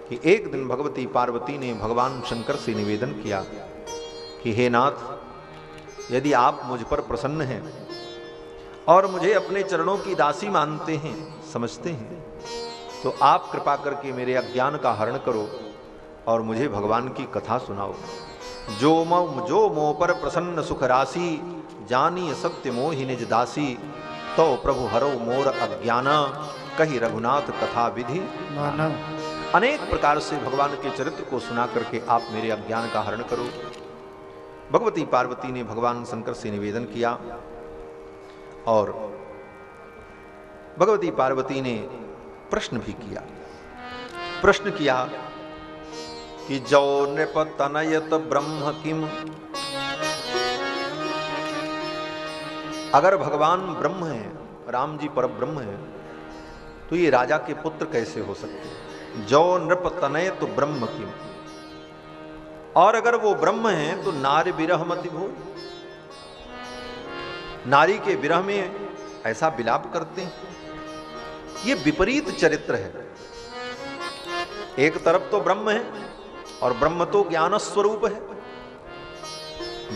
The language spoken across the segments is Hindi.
कि एक दिन भगवती पार्वती ने भगवान शंकर से निवेदन किया कि हे नाथ, यदि आप मुझ पर प्रसन्न हैं और मुझे अपने चरणों की दासी मानते हैं, समझते हैं, तो आप कृपा करके मेरे अज्ञान का हरण करो और मुझे भगवान की कथा सुनाओ। जो मोह पर प्रसन्न सुख राशि, जानी सत्य मोहि निज दासी, तो प्रभु हरो मोर अज्ञाना, कही रघुनाथ कथा विधि माना। अनेक प्रकार से भगवान के चरित्र को सुना करके आप मेरे अज्ञान का हरण करो। भगवती पार्वती ने भगवान शंकर से निवेदन किया और भगवती पार्वती ने प्रश्न भी किया। प्रश्न किया कि जो नृप तनयत ब्रह्म किम, अगर भगवान ब्रह्म है, राम जी पर ब्रह्म है, तो ये राजा के पुत्र कैसे हो सकते हैं? जो नृप तनयत ब्रह्म किम, और अगर वो ब्रह्म है तो नारी विरह मति भो, नारी के विरह में ऐसा विलाप करते हैं। ये विपरीत चरित्र है। एक तरफ तो ब्रह्म है और ब्रह्म तो ज्ञान स्वरूप है,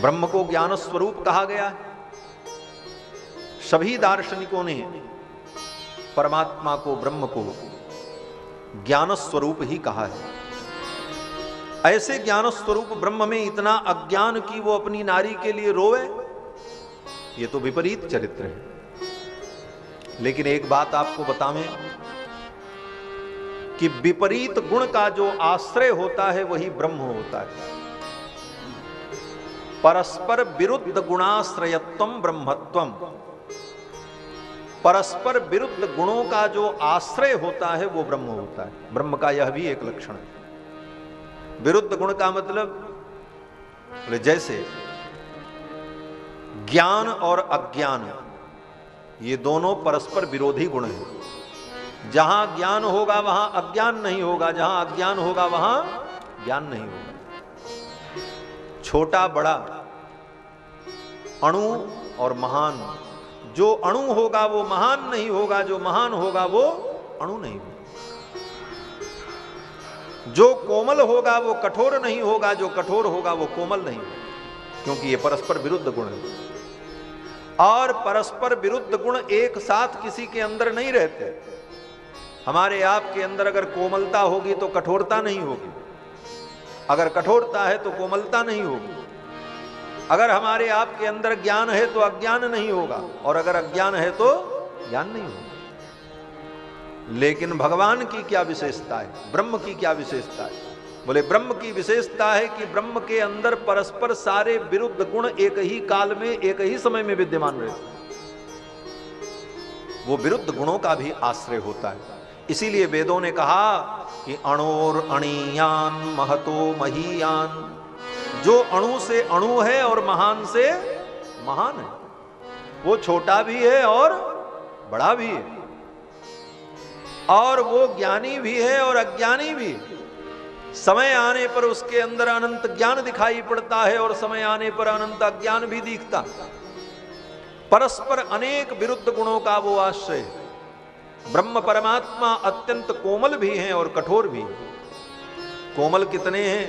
ब्रह्म को ज्ञान स्वरूप कहा गया है। सभी दार्शनिकों ने परमात्मा को, ब्रह्म को ज्ञान स्वरूप ही कहा है। ऐसे ज्ञान स्वरूप ब्रह्म में इतना अज्ञान कि वो अपनी नारी के लिए रोए, ये तो विपरीत चरित्र है। लेकिन एक बात आपको बतावें कि विपरीत गुण का जो आश्रय होता है वही ब्रह्म होता है। परस्पर विरुद्ध गुणाश्रयत्वम ब्रह्मत्वम, परस्पर विरुद्ध गुणों का जो आश्रय होता है वो ब्रह्म होता है। ब्रह्म का यह भी एक लक्षण है। विरुद्ध गुण का मतलब जैसे ज्ञान और अज्ञान, ये दोनों परस्पर विरोधी गुण हैं। जहां ज्ञान होगा वहां अज्ञान नहीं होगा, जहां अज्ञान होगा वहां ज्ञान नहीं होगा। छोटा बड़ा, अणु और महान, जो अणु होगा वो महान नहीं होगा, जो महान होगा वो अणु नहीं होगा। जो कोमल होगा वो कठोर नहीं होगा, जो कठोर होगा वो कोमल नहीं होगा, क्योंकि ये परस्पर विरुद्ध गुण है। और परस्पर विरुद्ध गुण एक साथ किसी के अंदर नहीं रहते। हमारे आपके अंदर अगर कोमलता होगी तो कठोरता नहीं होगी, अगर कठोरता है तो कोमलता नहीं होगी। अगर हमारे आपके अंदर ज्ञान है तो अज्ञान नहीं होगा, और अगर अज्ञान है तो ज्ञान नहीं होगा। लेकिन भगवान की क्या विशेषता है, ब्रह्म की क्या विशेषता है? बोले ब्रह्म की विशेषता है कि ब्रह्म के अंदर परस्पर सारे विरुद्ध गुण एक ही काल में, एक ही समय में विद्यमान रहते हैं। वो विरुद्ध गुणों का भी आश्रय होता है। इसीलिए वेदों ने कहा कि अणोर अणीयान महतो महीयान, जो अणु से अणु है और महान से महान है, वो छोटा भी है और बड़ा भी है, और वो ज्ञानी भी है और अज्ञानी भी है। समय आने पर उसके अंदर अनंत ज्ञान दिखाई पड़ता है और समय आने पर अनंत अज्ञान भी दिखता। परस्पर अनेक विरुद्ध गुणों का वो आश्रय है। ब्रह्म परमात्मा अत्यंत कोमल भी हैं और कठोर भी हैं। कोमल कितने हैं?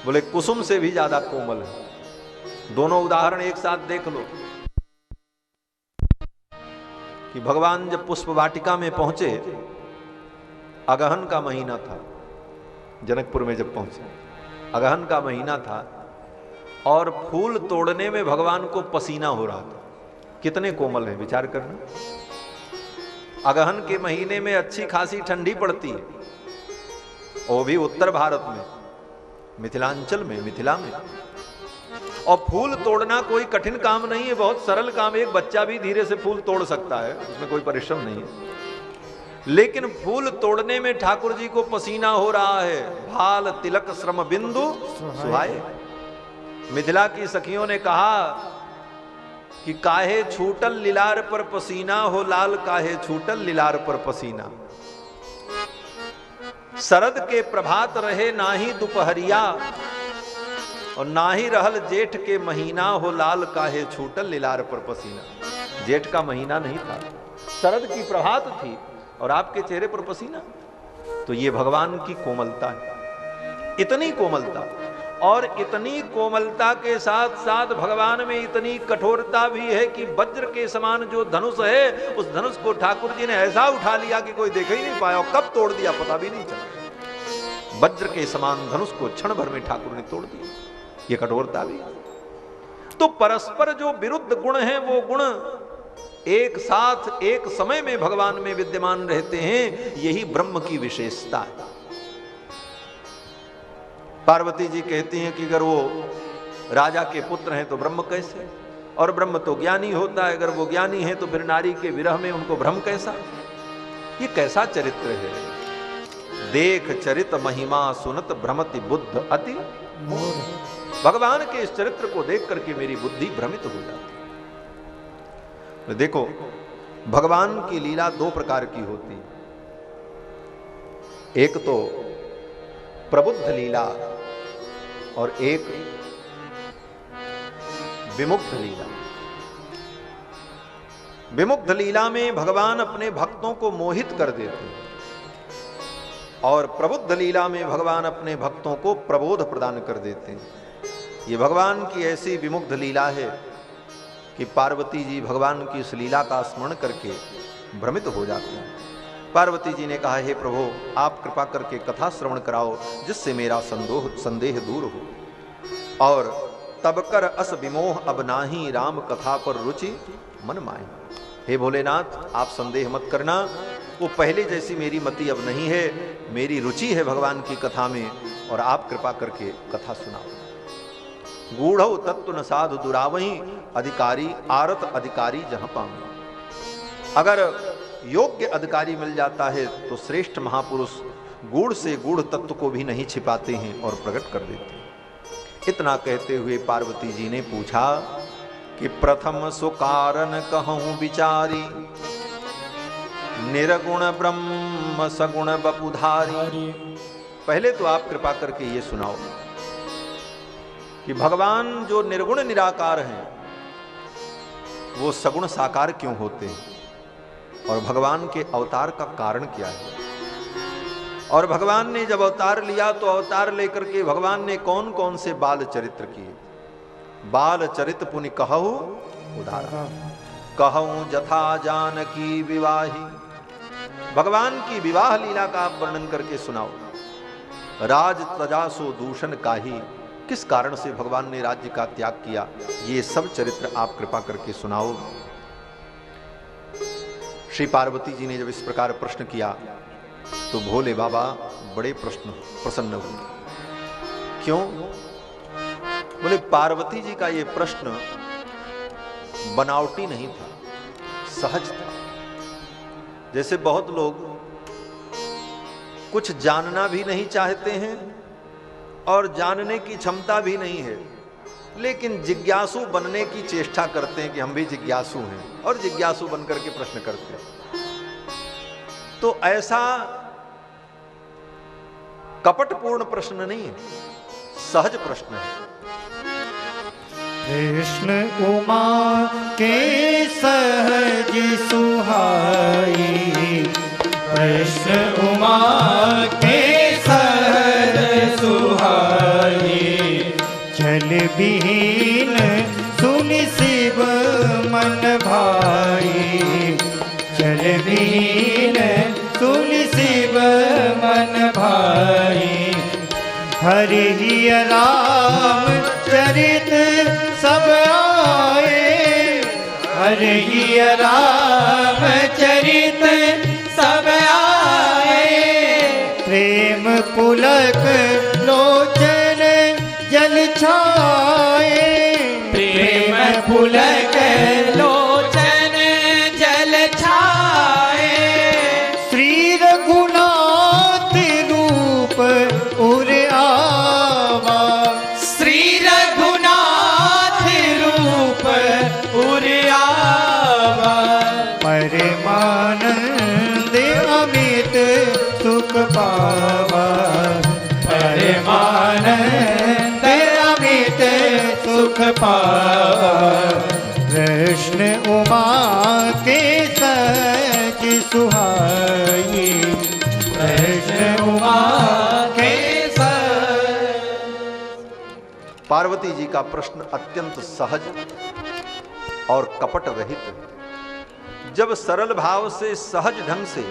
बोले कुसुम से भी ज्यादा कोमल है। दोनों उदाहरण एक साथ देख लो कि भगवान जब पुष्प वाटिका में पहुंचे, अगहन का महीना था, जनकपुर में जब पहुंचे अगहन का महीना था, और फूल तोड़ने में भगवान को पसीना हो रहा था। कितने कोमल है, विचार करना। अगहन के महीने में अच्छी खासी ठंडी पड़ती है, वो भी उत्तर भारत में, मिथिलांचल में, मिथिला में। और फूल तोड़ना कोई कठिन काम नहीं है, बहुत सरल काम है। एक बच्चा भी धीरे से फूल तोड़ सकता है, उसमें कोई परिश्रम नहीं है। लेकिन फूल तोड़ने में ठाकुर जी को पसीना हो रहा है। भाल तिलक श्रम बिंदु सुहाए। मिथिला की सखियों ने कहा कि काहे छूटल लिलार पर पसीना हो लाल, काहे छूटल लिलार पर पसीना। शरद के प्रभात रहे नाही दोपहरिया, और ना ही रहल जेठ के महीना हो लाल, काहे छूटल लिलार पर पसीना। जेठ का महीना नहीं था, शरद की प्रभात थी और आपके चेहरे पर पसीना। तो ये भगवान की कोमलता है, इतनी कोमलता, और इतनी कोमलता के साथ साथ भगवान में इतनी कठोरता भी है कि वज्र के समान जो धनुष है, उस धनुष को ठाकुर जी ने ऐसा उठा लिया कि कोई देख ही नहीं पाया, और कब तोड़ दिया पता भी नहीं चला। वज्र के समान धनुष को क्षण भर में ठाकुर ने तोड़ दिया, ये कठोरता भी। तो परस्पर जो विरुद्ध गुण हैं, वो गुण एक साथ एक समय में भगवान में विद्यमान रहते हैं, यही ब्रह्म की विशेषता है। पार्वती जी कहती हैं कि अगर वो राजा के पुत्र हैं तो ब्रह्म कैसे, और ब्रह्म तो ज्ञानी होता है, अगर वो ज्ञानी है तो फिर नारी के विरह में उनको भ्रम कैसा। ये कैसा चरित्र है। देख चरित महिमा सुनत भ्रमति बुद्ध अति। भगवान के इस चरित्र को देख करके मेरी बुद्धि भ्रमित हो जाती है। देखो, भगवान की लीला दो प्रकार की होती है, एक तो प्रबुद्ध लीला और एक विमुग्ध लीला। विमुग्ध लीला में भगवान अपने भक्तों को मोहित कर देते हैं, और प्रबुद्ध लीला में भगवान अपने भक्तों को प्रबोध प्रदान कर देते हैं। ये भगवान की ऐसी विमुग्ध लीला है कि पार्वती जी भगवान की इस लीला का स्मरण करके भ्रमित हो जाते हैं। पार्वती जी ने कहा, हे प्रभु, आप कृपा करके कथा श्रवण कराओ, जिससे मेरा संदेह दूर हो। और तब कर अस विमोह अब नाही, राम कथा पर रुचि मन माही। हे भोलेनाथ, आप संदेह मत करना, वो पहले जैसी मेरी मति अब नहीं है, मेरी रुचि है भगवान की कथा में, और आप कृपा करके कथा सुनाओ। गूढ़ तत्व न साधु दुरावही, अधिकारी आरत अधिकारी जहां पाऊं। अगर योग्य अधिकारी मिल जाता है तो श्रेष्ठ महापुरुष गूढ़ से गूढ़ तत्व को भी नहीं छिपाते हैं और प्रकट कर देते हैं। इतना कहते हुए पार्वती जी ने पूछा कि प्रथम सो कारण कहूं विचारी, निर्गुण ब्रह्म सगुण बपुधारी। पहले तो आप कृपा करके ये सुनाओ कि भगवान जो निर्गुण निराकार हैं, वो सगुण साकार क्यों होते हैं, और भगवान के अवतार का कारण क्या है। और भगवान ने जब अवतार लिया तो अवतार लेकर के भगवान ने कौन कौन से बाल चरित्र किए। बाल चरित पुनि कहु उदाहरण, कहूं जथा जानकी विवाही। भगवान की विवाह लीला का आप वर्णन करके सुनाओ। राज तजा सो दूषण काही, किस कारण से भगवान ने राज्य का त्याग किया, ये सब चरित्र आप कृपा करके सुनाओ। श्री पार्वती जी ने जब इस प्रकार प्रश्न किया तो भोले बाबा बड़े प्रसन्न हुए। क्यों? बोले, पार्वती जी का ये प्रश्न बनावटी नहीं था, सहज था। जैसे बहुत लोग कुछ जानना भी नहीं चाहते हैं और जानने की क्षमता भी नहीं है, लेकिन जिज्ञासु बनने की चेष्टा करते हैं कि हम भी जिज्ञासु हैं, और जिज्ञासु बनकर के प्रश्न करते हैं। तो ऐसा कपटपूर्ण प्रश्न नहीं है, सहज प्रश्न है। कृष्ण उमा के सहज सुहाई, कृष्ण उमा के सहज सुहाई। चल विहीन सुनि शिव मन भाई, चल विहीन सुनि शिव मन भाई। हरि राम चरित सब आए, हरि राम चरित सब आए। प्रेम पुलक लोचन जल छाए, प्रेम पुलक लोचन जल छाए। श्री रघुनाथ रूप उर आवा, श्री रघुनाथ रूप उर आवा। परमानंद अमित सुख पावा, परमानंद अमित सुख पावा। कृष्ण उमा के सच सुहाई, कृष्ण कृष्ण उमा के पार्वती जी का प्रश्न अत्यंत सहज और कपट रहित है। जब सरल भाव से सहज ढंग से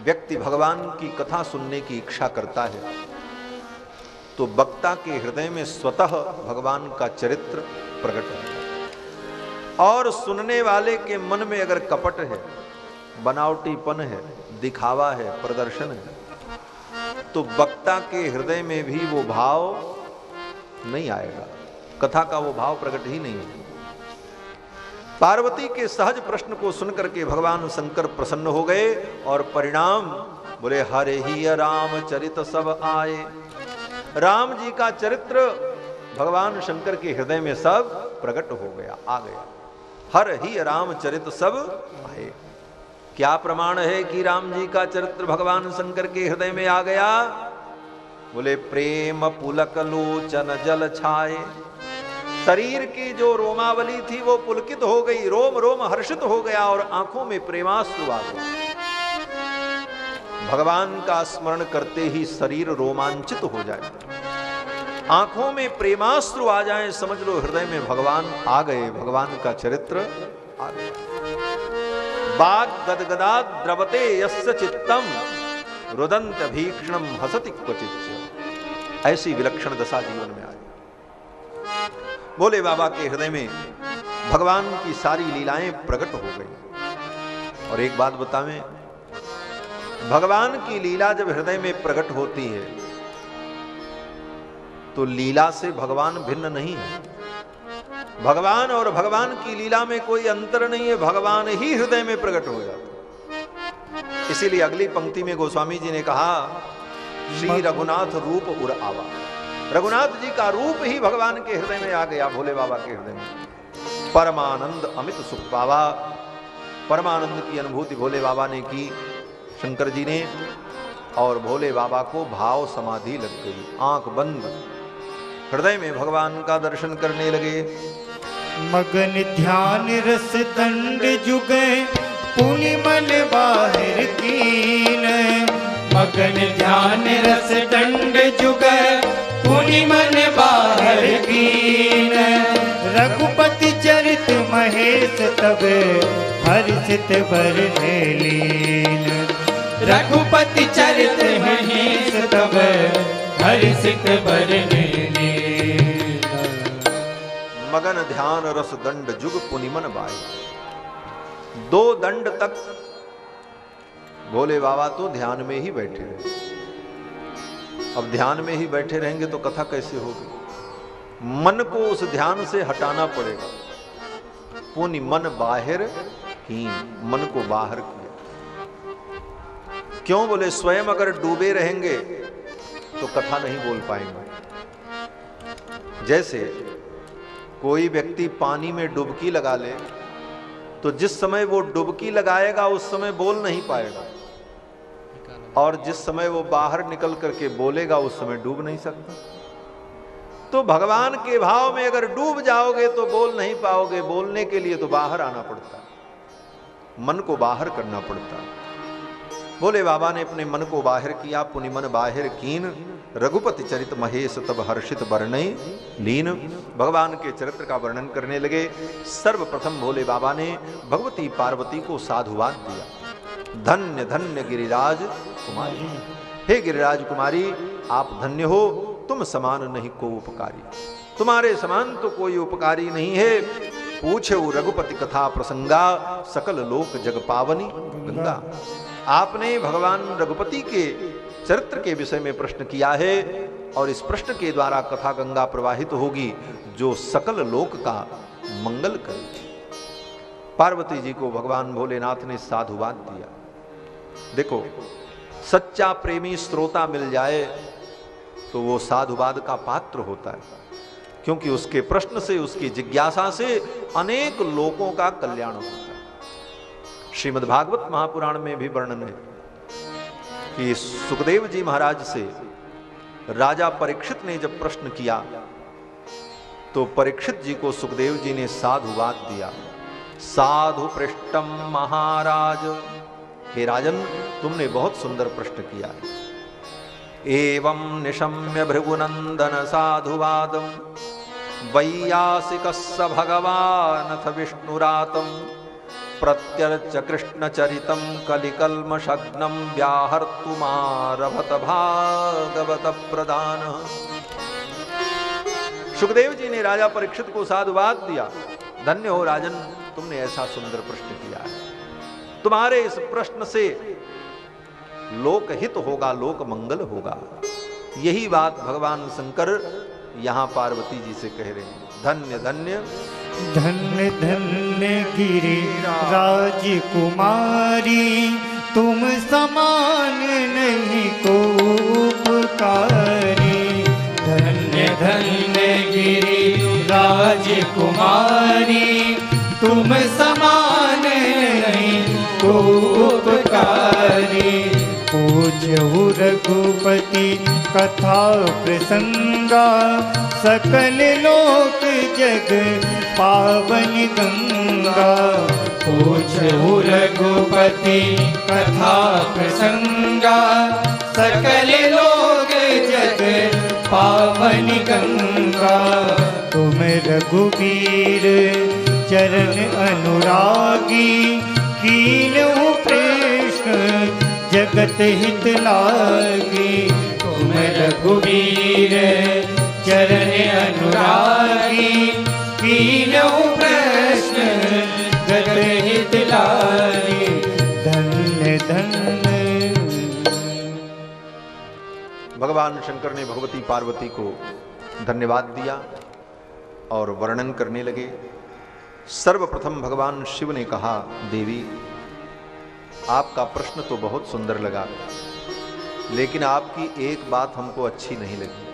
व्यक्ति भगवान की कथा सुनने की इच्छा करता है तो वक्ता के हृदय में स्वतः भगवान का चरित्र प्रकट है। और सुनने वाले के मन में अगर कपट है, बनावटीपन है, दिखावा है, प्रदर्शन है, तो वक्ता के हृदय में भी वो भाव नहीं आएगा, कथा का वो भाव प्रकट ही नहीं है। पार्वती के सहज प्रश्न को सुनकर के भगवान शंकर प्रसन्न हो गए और परिणाम बोले हरे ही रामचरित सब आए। राम जी का चरित्र भगवान शंकर के हृदय में सब प्रकट हो गया, आ गया। हर ही रामचरित सब आए। क्या प्रमाण है कि राम जी का चरित्र भगवान शंकर के हृदय में आ गया? बोले प्रेम पुलक लोचन जल छाए। शरीर की जो रोमावली थी वो पुलकित हो गई, रोम रोम हर्षित हो गया और आंखों में प्रेमाश्रु आ गया। भगवान का स्मरण करते ही शरीर रोमांचित हो जाए, आंखों में प्रेमाश्रु आ जाए, समझ लो हृदय में भगवान आ गए, भगवान का चरित्र आ गया। बाग गदगदा द्रवते यस्य चित्तम रुदंत भीक्षणम हसति क्वचित्। ऐसी विलक्षण दशा जीवन में आई। भोले बाबा के हृदय में भगवान की सारी लीलाएं प्रकट हो गई। और एक बात बतावें, भगवान की लीला जब हृदय में प्रकट होती है तो लीला से भगवान भिन्न नहीं है। भगवान और भगवान की लीला में कोई अंतर नहीं है, भगवान ही हृदय में प्रकट हो जाता। इसीलिए अगली पंक्ति में गोस्वामी जी ने कहा श्री रघुनाथ रूप उर आवा। रघुनाथ जी का रूप ही भगवान के हृदय में आ गया, भोले बाबा के हृदय में। परमानंद अमित सुख पावा। परमानंद की अनुभूति भोले बाबा ने की, शंकर जी ने, और भोले बाबा को भाव समाधि लग गई। आंख बंद, हृदय में भगवान का दर्शन करने लगे। मगन ध्यान रस दंड जुगे पुनि मन बाहर कीन। मगन ध्यान रस दंड जुगे पुनि मन बाहर कीन। रघुपति चरित महेश तब हर्षित बरने लीन। रघुपति चरित महेश तब हर्षित बरने लीन। मगन ध्यान रस दंड जुग पुनि मन बाई। 2 दंड तक भोले बाबा तो ध्यान में ही बैठे रहे। अब ध्यान में ही बैठे रहेंगे तो कथा कैसे होगी? मन को उस ध्यान से हटाना पड़ेगा। पुनि मन बाहर हीन, मन को बाहर किया। क्यों? बोले स्वयं अगर डूबे रहेंगे तो कथा नहीं बोल पाएंगे। जैसे कोई व्यक्ति पानी में डुबकी लगा ले तो जिस समय वो डुबकी लगाएगा उस समय बोल नहीं पाएगा, और जिस समय वो बाहर निकल करके बोलेगा उस समय डूब नहीं सकता। तो भगवान के भाव में अगर डूब जाओगे तो बोल नहीं पाओगे। बोलने के लिए तो बाहर आना पड़ता, मन को बाहर करना पड़ता। भोले बाबा ने अपने मन को बाहर किया। पुनि मन बाहर कीन। रघुपति चरित महेश तब हर्षित बरनई लीन। भगवान के चरित्र का वर्णन करने लगे। सर्वप्रथम भोले बाबा ने भगवती पार्वती को साधुवाद दिया। धन्य धन्य गिरिराज कुमारी। हे गिरिराज कुमारी, आप धन्य हो, तुम समान नहीं को उपकारी। तुम्हारे समान तो कोई उपकारी नहीं है। पूछे रघुपति कथा प्रसंगा सकल लोक जग पावनी गंगा। आपने भगवान रघुपति के चरित्र के विषय में प्रश्न किया है और इस प्रश्न के द्वारा कथा गंगा प्रवाहित होगी जो सकल लोक का मंगल करेगी। पार्वती जी को भगवान भोलेनाथ ने साधुवाद दिया। देखो, सच्चा प्रेमी श्रोता मिल जाए तो वो साधुवाद का पात्र होता है, क्योंकि उसके प्रश्न से, उसकी जिज्ञासा से अनेक लोगों का कल्याण होता है। श्रीमद्भागवत महापुराण में भी वर्णन है कि सुखदेव जी महाराज से राजा परीक्षित ने जब प्रश्न किया तो परीक्षित जी को सुखदेव जी ने साधुवाद दिया। साधु पृष्ठम महाराज, हे राजन, तुमने बहुत सुंदर प्रश्न किया है। एवं निशम्य भृगुनंदन साधुवादम वैयासिकस्य भगवानथ विष्णुरातं प्रत्यर्च कृष्णचरितं कलिकल्मषग्नं व्याहर्तुमारभत भागवत प्रदान। सुखदेव जी ने राजा परीक्षित को साधुवाद दिया। धन्य हो राजन, तुमने ऐसा सुंदर प्रश्न किया है। तुम्हारे इस प्रश्न से लोकहित होगा, लोक मंगल होगा। यही बात भगवान शंकर यहां पार्वती जी से कह रहे हैं। धन्य धन्य धन्य धन्य गिरिराज कुमारी, तुम समान नहीं को उपकारी। धन्य धन्य गिरिराज कुमारी, तुम समान नहीं को उपकारी। पूज्यहु रघुपति कथा प्रसंगा, सकल लोक जग पावन गंगा। पूज्यहु रघुपति कथा प्रसंगा, सकल लोक जग पावन गंगा। तुम रघुवीर चरण अनुरागी, कीन्हु प्रश्न जगत हित लागी। तुम रघुवीर चरण अनुरागी, कीन्हु प्रश्न जगत हित लागी। धन्य धन्य। भगवान शंकर ने भगवती पार्वती को धन्यवाद दिया और वर्णन करने लगे। सर्वप्रथम भगवान शिव ने कहा, देवी आपका प्रश्न तो बहुत सुंदर लगा, लेकिन आपकी एक बात हमको अच्छी नहीं लगी।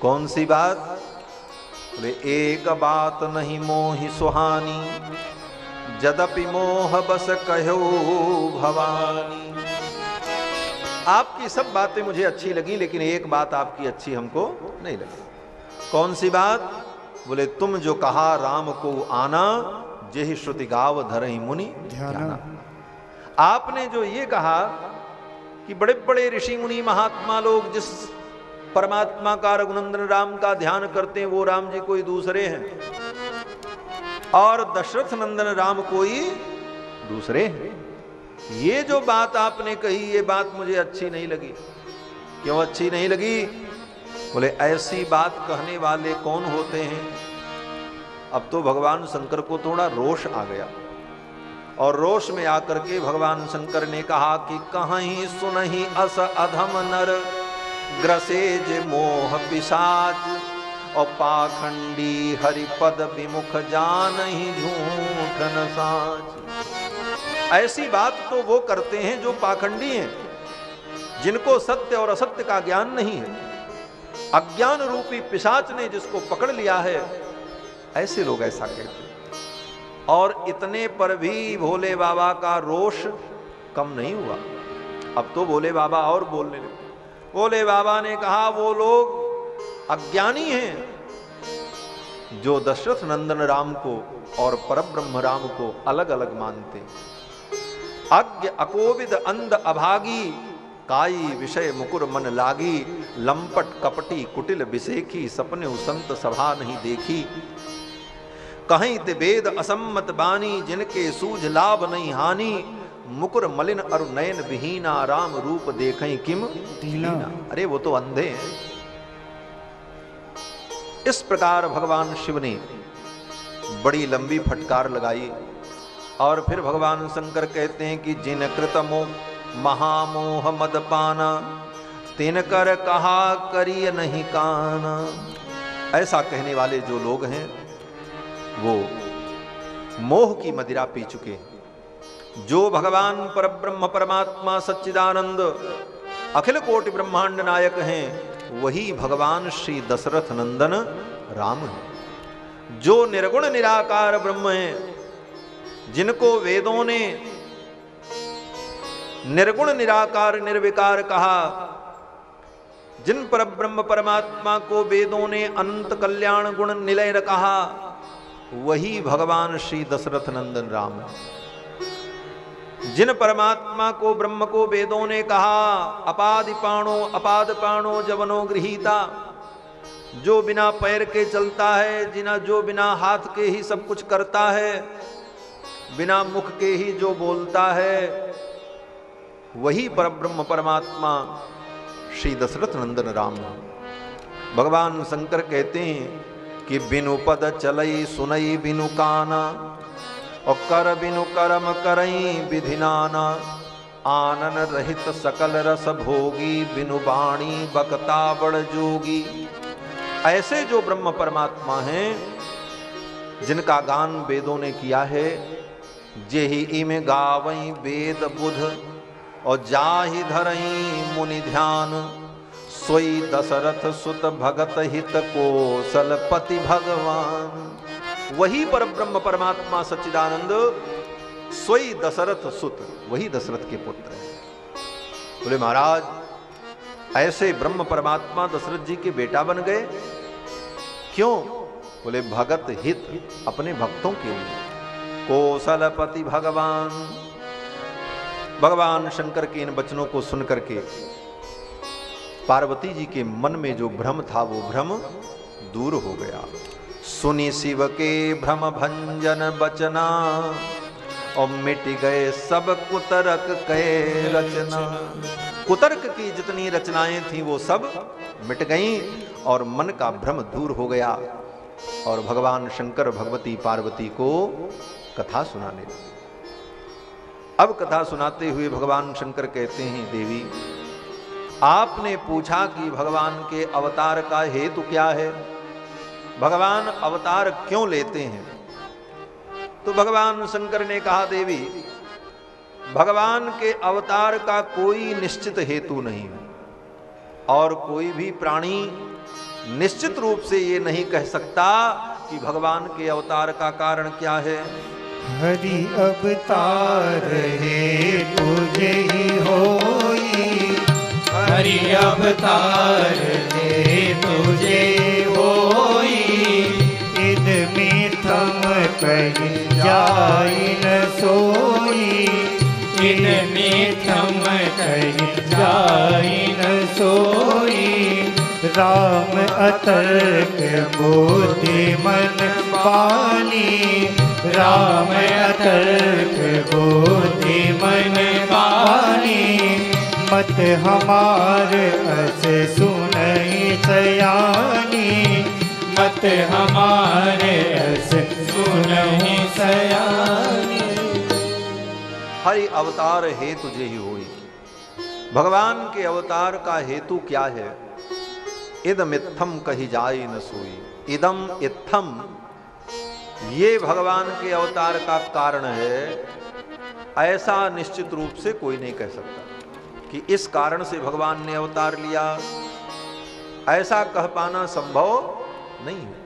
कौन सी बात? बोले एक बात नहीं मोहि सुहानी, जदपि मोह बस कहो भवानी। आपकी सब बातें मुझे अच्छी लगी, लेकिन एक बात आपकी अच्छी हमको नहीं लगी। कौन सी बात? बोले तुम जो कहा राम को आना, जेहि श्रुति गाव धरहि मुनि ध्याना। आपने जो ये कहा कि बड़े बड़े ऋषि मुनि महात्मा लोग जिस परमात्मा का रघुनंदन राम का ध्यान करते हैं, वो राम जी कोई दूसरे हैं, और दशरथ नंदन राम कोई दूसरे हैं। ये जो बात आपने कही, ये बात मुझे अच्छी नहीं लगी। क्यों अच्छी नहीं लगी? बोले ऐसी बात कहने वाले कौन होते हैं? अब तो भगवान शंकर को थोड़ा रोष आ गया, और रोष में आकर के भगवान शंकर ने कहा कि कहीं सुनहि अस अधम नर, ग्रसे जे मोह पिशाच, और पाखंडी हरिपद विमुख जानहि झूठ न साच। ऐसी बात तो वो करते हैं जो पाखंडी हैं, जिनको सत्य और असत्य का ज्ञान नहीं है। अज्ञान रूपी पिशाच ने जिसको पकड़ लिया है, ऐसे लोग ऐसा कहते हैं। और इतने पर भी भोले बाबा का रोष कम नहीं हुआ। अब तो भोले बाबा और बोलने लगे। भोले बाबा ने कहा वो लोग अज्ञानी हैं जो दशरथ नंदन राम को और परब्रह्म राम को अलग अलग मानते। अज्ञ अकोविद अंध अभागी, काई विषय मुकुर मन लागी, लंपट कपटी कुटिल बिसेखी, सपने संत सभा नहीं देखी। कहीं ते वेद असम्मत बानी, जिनके सूझ लाभ नहीं हानि, मुकुर मलिन अरु नयन विहीना, राम रूप देखें किम दीना। अरे वो तो अंधे हैं। इस प्रकार भगवान शिव ने बड़ी लंबी फटकार लगाई, और फिर भगवान शंकर कहते हैं कि जिन कृतमो महामोह मदपाना, तिन कर कहा करिय नहीं काना। ऐसा कहने वाले जो लोग हैं वो मोह की मदिरा पी चुके हैं। जो भगवान परब्रह्म परमात्मा सच्चिदानंद अखिल कोटि ब्रह्मांड नायक हैं, वही भगवान श्री दशरथ नंदन राम हैं। जो निर्गुण निराकार ब्रह्म हैं, जिनको वेदों ने निर्गुण निराकार निर्विकार कहा, जिन परब्रह्म परमात्मा को वेदों ने अनंत कल्याण गुण निलय कहा, वही भगवान श्री दशरथ नंदन राम है। जिन परमात्मा को, ब्रह्म को वेदों ने कहा अपाद पाणो जवनो गृहीता, जो बिना पैर के चलता है, जो बिना हाथ के ही सब कुछ करता है, बिना मुख के ही जो बोलता है, वही परब्रह्म परमात्मा श्री दशरथ नंदन राम। भगवान शंकर कहते हैं कि बिनु पद चलई सुनई बिनु काना, और कर बिनु कर्म करई विधि नाना, आनन रहित सकल रस भोगी, बिनु बाणी बकता बड़ जोगी। ऐसे जो ब्रह्म परमात्मा हैं, जिनका गान वेदों ने किया है, जेहि इमे गावई वेद बुध, और जाहि धरई मुनि ध्यान, सोई दशरथ सुत भगत हित कौशलपति भगवान। वही परब्रह्म परमात्मा सच्चिदानंद सोई दशरथ सुत, वही दशरथ के पुत्र है। बोले महाराज, ऐसे ब्रह्म परमात्मा दशरथ जी के बेटा बन गए, क्यों? बोले भगत हित, अपने भक्तों के लिए। कौशलपति भगवान। भगवान शंकर के इन वचनों को सुनकर के पार्वती जी के मन में जो भ्रम था, वो भ्रम दूर हो गया। सुनी शिव के भ्रम भंजन बचना, और मिट गए सब कुतर्क के रचना। कुतर्क की जितनी रचनाएं थी वो सब मिट गईं, और मन का भ्रम दूर हो गया। और भगवान शंकर भगवती पार्वती को कथा सुनाने लगे। अब कथा सुनाते हुए भगवान शंकर कहते हैं, देवी आपने पूछा कि भगवान के अवतार का हेतु क्या है, भगवान अवतार क्यों लेते हैं? तो भगवान शंकर ने कहा, देवी भगवान के अवतार का कोई निश्चित हेतु नहीं है, और कोई भी प्राणी निश्चित रूप से ये नहीं कह सकता कि भगवान के अवतार का कारण क्या है। हरि अवतार है तुझे ही होई, हरि अवतार है तुझे होई, इद में थम कहीं जाई न सोई, इद में थम कहीं जाई न सोई। राम अतर्क बुद्धि मन पानी, राम अतर्क बुद्धि मन पानी, मत हमार अस सुनई सयानी, मत हमार अस सुनई सयानी। हरि अवतार है तुझे ही होई। भगवान के अवतार का हेतु क्या है? इदम इत्थम कही जाए न सोई। इदम इत्थम, ये भगवान के अवतार का कारण है, ऐसा निश्चित रूप से कोई नहीं कह सकता कि इस कारण से भगवान ने अवतार लिया। ऐसा कह पाना संभव नहीं है।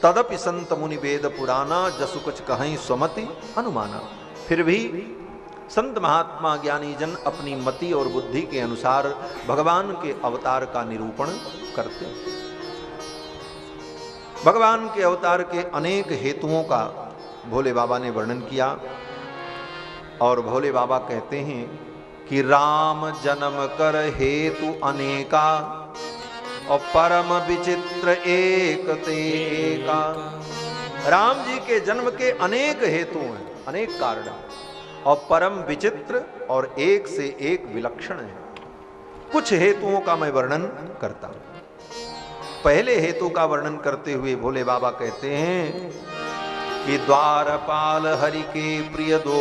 तदपि संत मुनि वेद पुराना, जसु कुछ कहीं स्वमति अनुमाना। फिर भी संत महात्मा ज्ञानी जन अपनी मति और बुद्धि के अनुसार भगवान के अवतार का निरूपण करते हैं। भगवान के अवतार के अनेक हेतुओं का भोले बाबा ने वर्णन किया, और भोले बाबा कहते हैं कि राम जन्म कर हेतु अनेका, और परम विचित्र एक ते एका। राम जी के जन्म के अनेक हेतु हैं, अनेक कारण हैं, और परम विचित्र और एक से एक विलक्षण है। कुछ हेतुओं का मैं वर्णन करता हूं। पहले हेतु का वर्णन करते हुए भोले बाबा कहते हैं कि द्वारपाल हरि के प्रिय दो,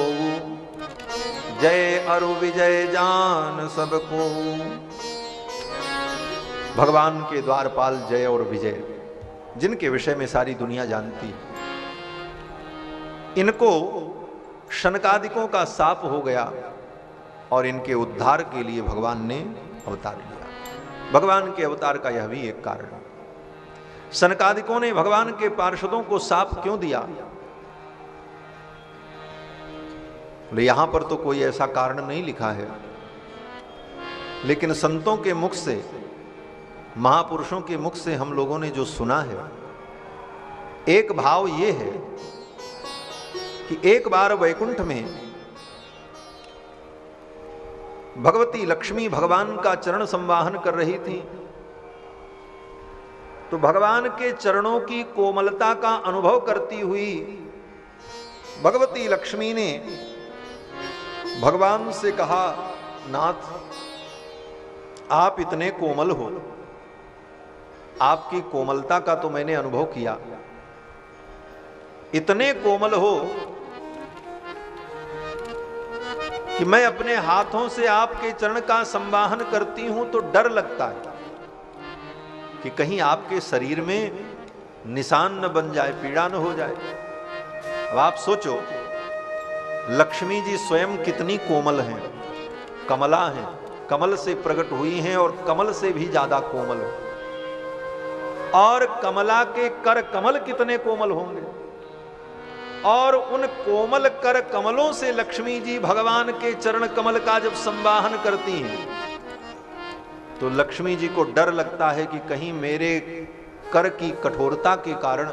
जय अरु विजय जान सबको। भगवान के द्वारपाल जय और विजय, जिनके विषय में सारी दुनिया जानती है, इनको शनकादिकों का शाप हो गया, और इनके उद्धार के लिए भगवान ने अवतार लिया। भगवान के अवतार का यह भी एक कारण है। शनकादिकों ने भगवान के पार्षदों को शाप क्यों दिया? बोले यहां पर तो कोई ऐसा कारण नहीं लिखा है, लेकिन संतों के मुख से, महापुरुषों के मुख से हम लोगों ने जो सुना है, एक भाव ये है कि एक बार वैकुंठ में भगवती लक्ष्मी भगवान का चरण संवाहन कर रही थी, तो भगवान के चरणों की कोमलता का अनुभव करती हुई भगवती लक्ष्मी ने भगवान से कहा, नाथ आप इतने कोमल हो, आपकी कोमलता का तो मैंने अनुभव किया, इतने कोमल हो कि मैं अपने हाथों से आपके चरण का संवाहन करती हूं तो डर लगता है कि कहीं आपके शरीर में निशान न बन जाए, पीड़ा न हो जाए। अब आप सोचो, लक्ष्मी जी स्वयं कितनी कोमल हैं, कमला हैं, कमल से प्रकट हुई हैं और कमल से भी ज्यादा कोमल है। और कमला के कर कमल कितने कोमल होंगे, और उन कोमल कर कमलों से लक्ष्मी जी भगवान के चरण कमल का जब संवाहन करती हैं तो लक्ष्मी जी को डर लगता है कि कहीं मेरे कर की कठोरता के कारण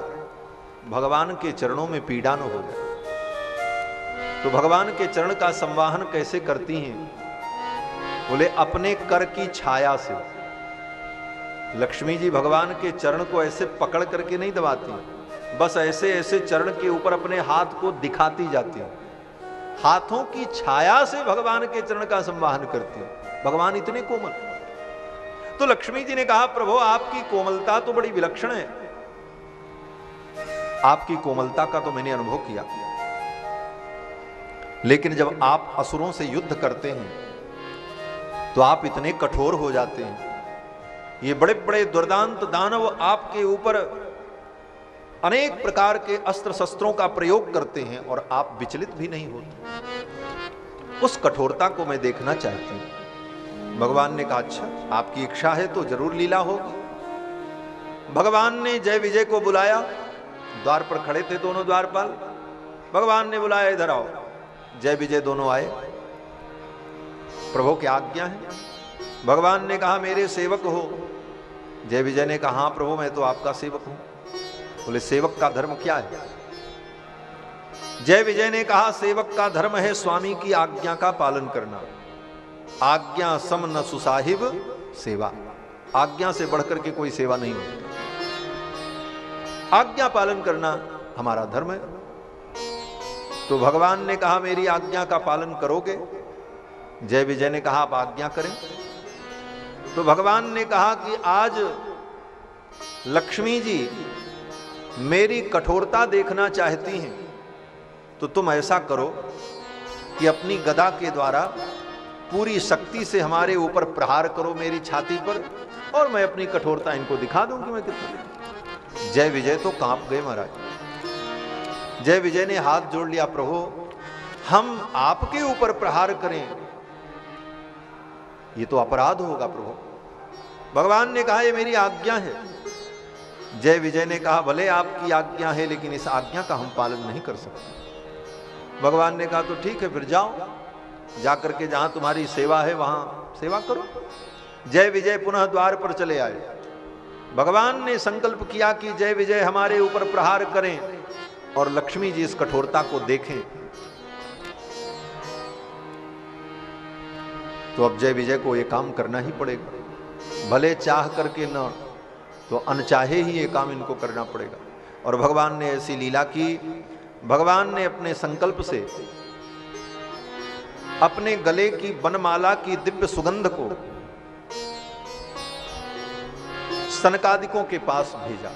भगवान के चरणों में पीड़ा न हो जाए। तो भगवान के चरण का संवाहन कैसे करती हैं? बोले अपने कर की छाया से। लक्ष्मी जी भगवान के चरण को ऐसे पकड़ करके नहीं दबाती, बस ऐसे ऐसे चरण के ऊपर अपने हाथ को दिखाती जाती है, हाथों की छाया से भगवान के चरण का संवाहन करती है। भगवान इतने कोमल। तो लक्ष्मी जी ने कहा, प्रभु आपकी कोमलता तो बड़ी विलक्षण है, आपकी कोमलता का तो मैंने अनुभव किया, लेकिन जब आप असुरों से युद्ध करते हैं तो आप इतने कठोर हो जाते हैं, ये बड़े बड़े दुर्दांत दानव आपके ऊपर अनेक प्रकार के अस्त्र शस्त्रों का प्रयोग करते हैं और आप विचलित भी नहीं होते। उस कठोरता को मैं देखना चाहती हूं। भगवान ने कहा, अच्छा आपकी इच्छा है तो जरूर लीला होगी। भगवान ने जय विजय को बुलाया, द्वार पर खड़े थे दोनों द्वारपाल। भगवान ने बुलाया, इधर आओ। जय विजय दोनों आए। प्रभु की आज्ञा है। भगवान ने कहा, मेरे सेवक हो। जय विजय ने कहा, हाँ प्रभु मैं तो आपका सेवक हूं। बोले सेवक का धर्म क्या है? जय विजय ने कहा, सेवक का धर्म है स्वामी की आज्ञा का पालन करना। आज्ञा सम न सुसाहिब सेवा। आज्ञा से बढ़कर के कोई सेवा नहीं होती। आज्ञा पालन करना हमारा धर्म है। तो भगवान ने कहा, मेरी आज्ञा का पालन करोगे? जय विजय ने कहा, आप आज्ञा करें। तो भगवान ने कहा कि आज लक्ष्मी जी मेरी कठोरता देखना चाहती हैं, तो तुम ऐसा करो कि अपनी गदा के द्वारा पूरी शक्ति से हमारे ऊपर प्रहार करो मेरी छाती पर, और मैं अपनी कठोरता इनको दिखा दूं कि मैं कितना। जय विजय तो कांप गए महाराज। जय विजय ने हाथ जोड़ लिया, प्रभु हम आपके ऊपर प्रहार करें ये तो अपराध होगा प्रभु। भगवान ने कहा, ये मेरी आज्ञा है। जय विजय ने कहा, भले आपकी आज्ञा है लेकिन इस आज्ञा का हम पालन नहीं कर सकते। भगवान ने कहा, तो ठीक है फिर जाओ, जाकर के जहां तुम्हारी सेवा है वहां सेवा करो। जय विजय पुनः द्वार पर चले आए। भगवान ने संकल्प किया कि जय विजय हमारे ऊपर प्रहार करें और लक्ष्मी जी इस कठोरता को देखें। तो अब जय विजय को ये काम करना ही पड़ेगा, भले चाह करके न तो अनचाहे ही ये काम इनको करना पड़ेगा। और भगवान ने ऐसी लीला की, भगवान ने अपने संकल्प से अपने गले की बनमाला की दिव्य सुगंध को सनकादिकों के पास भेजा।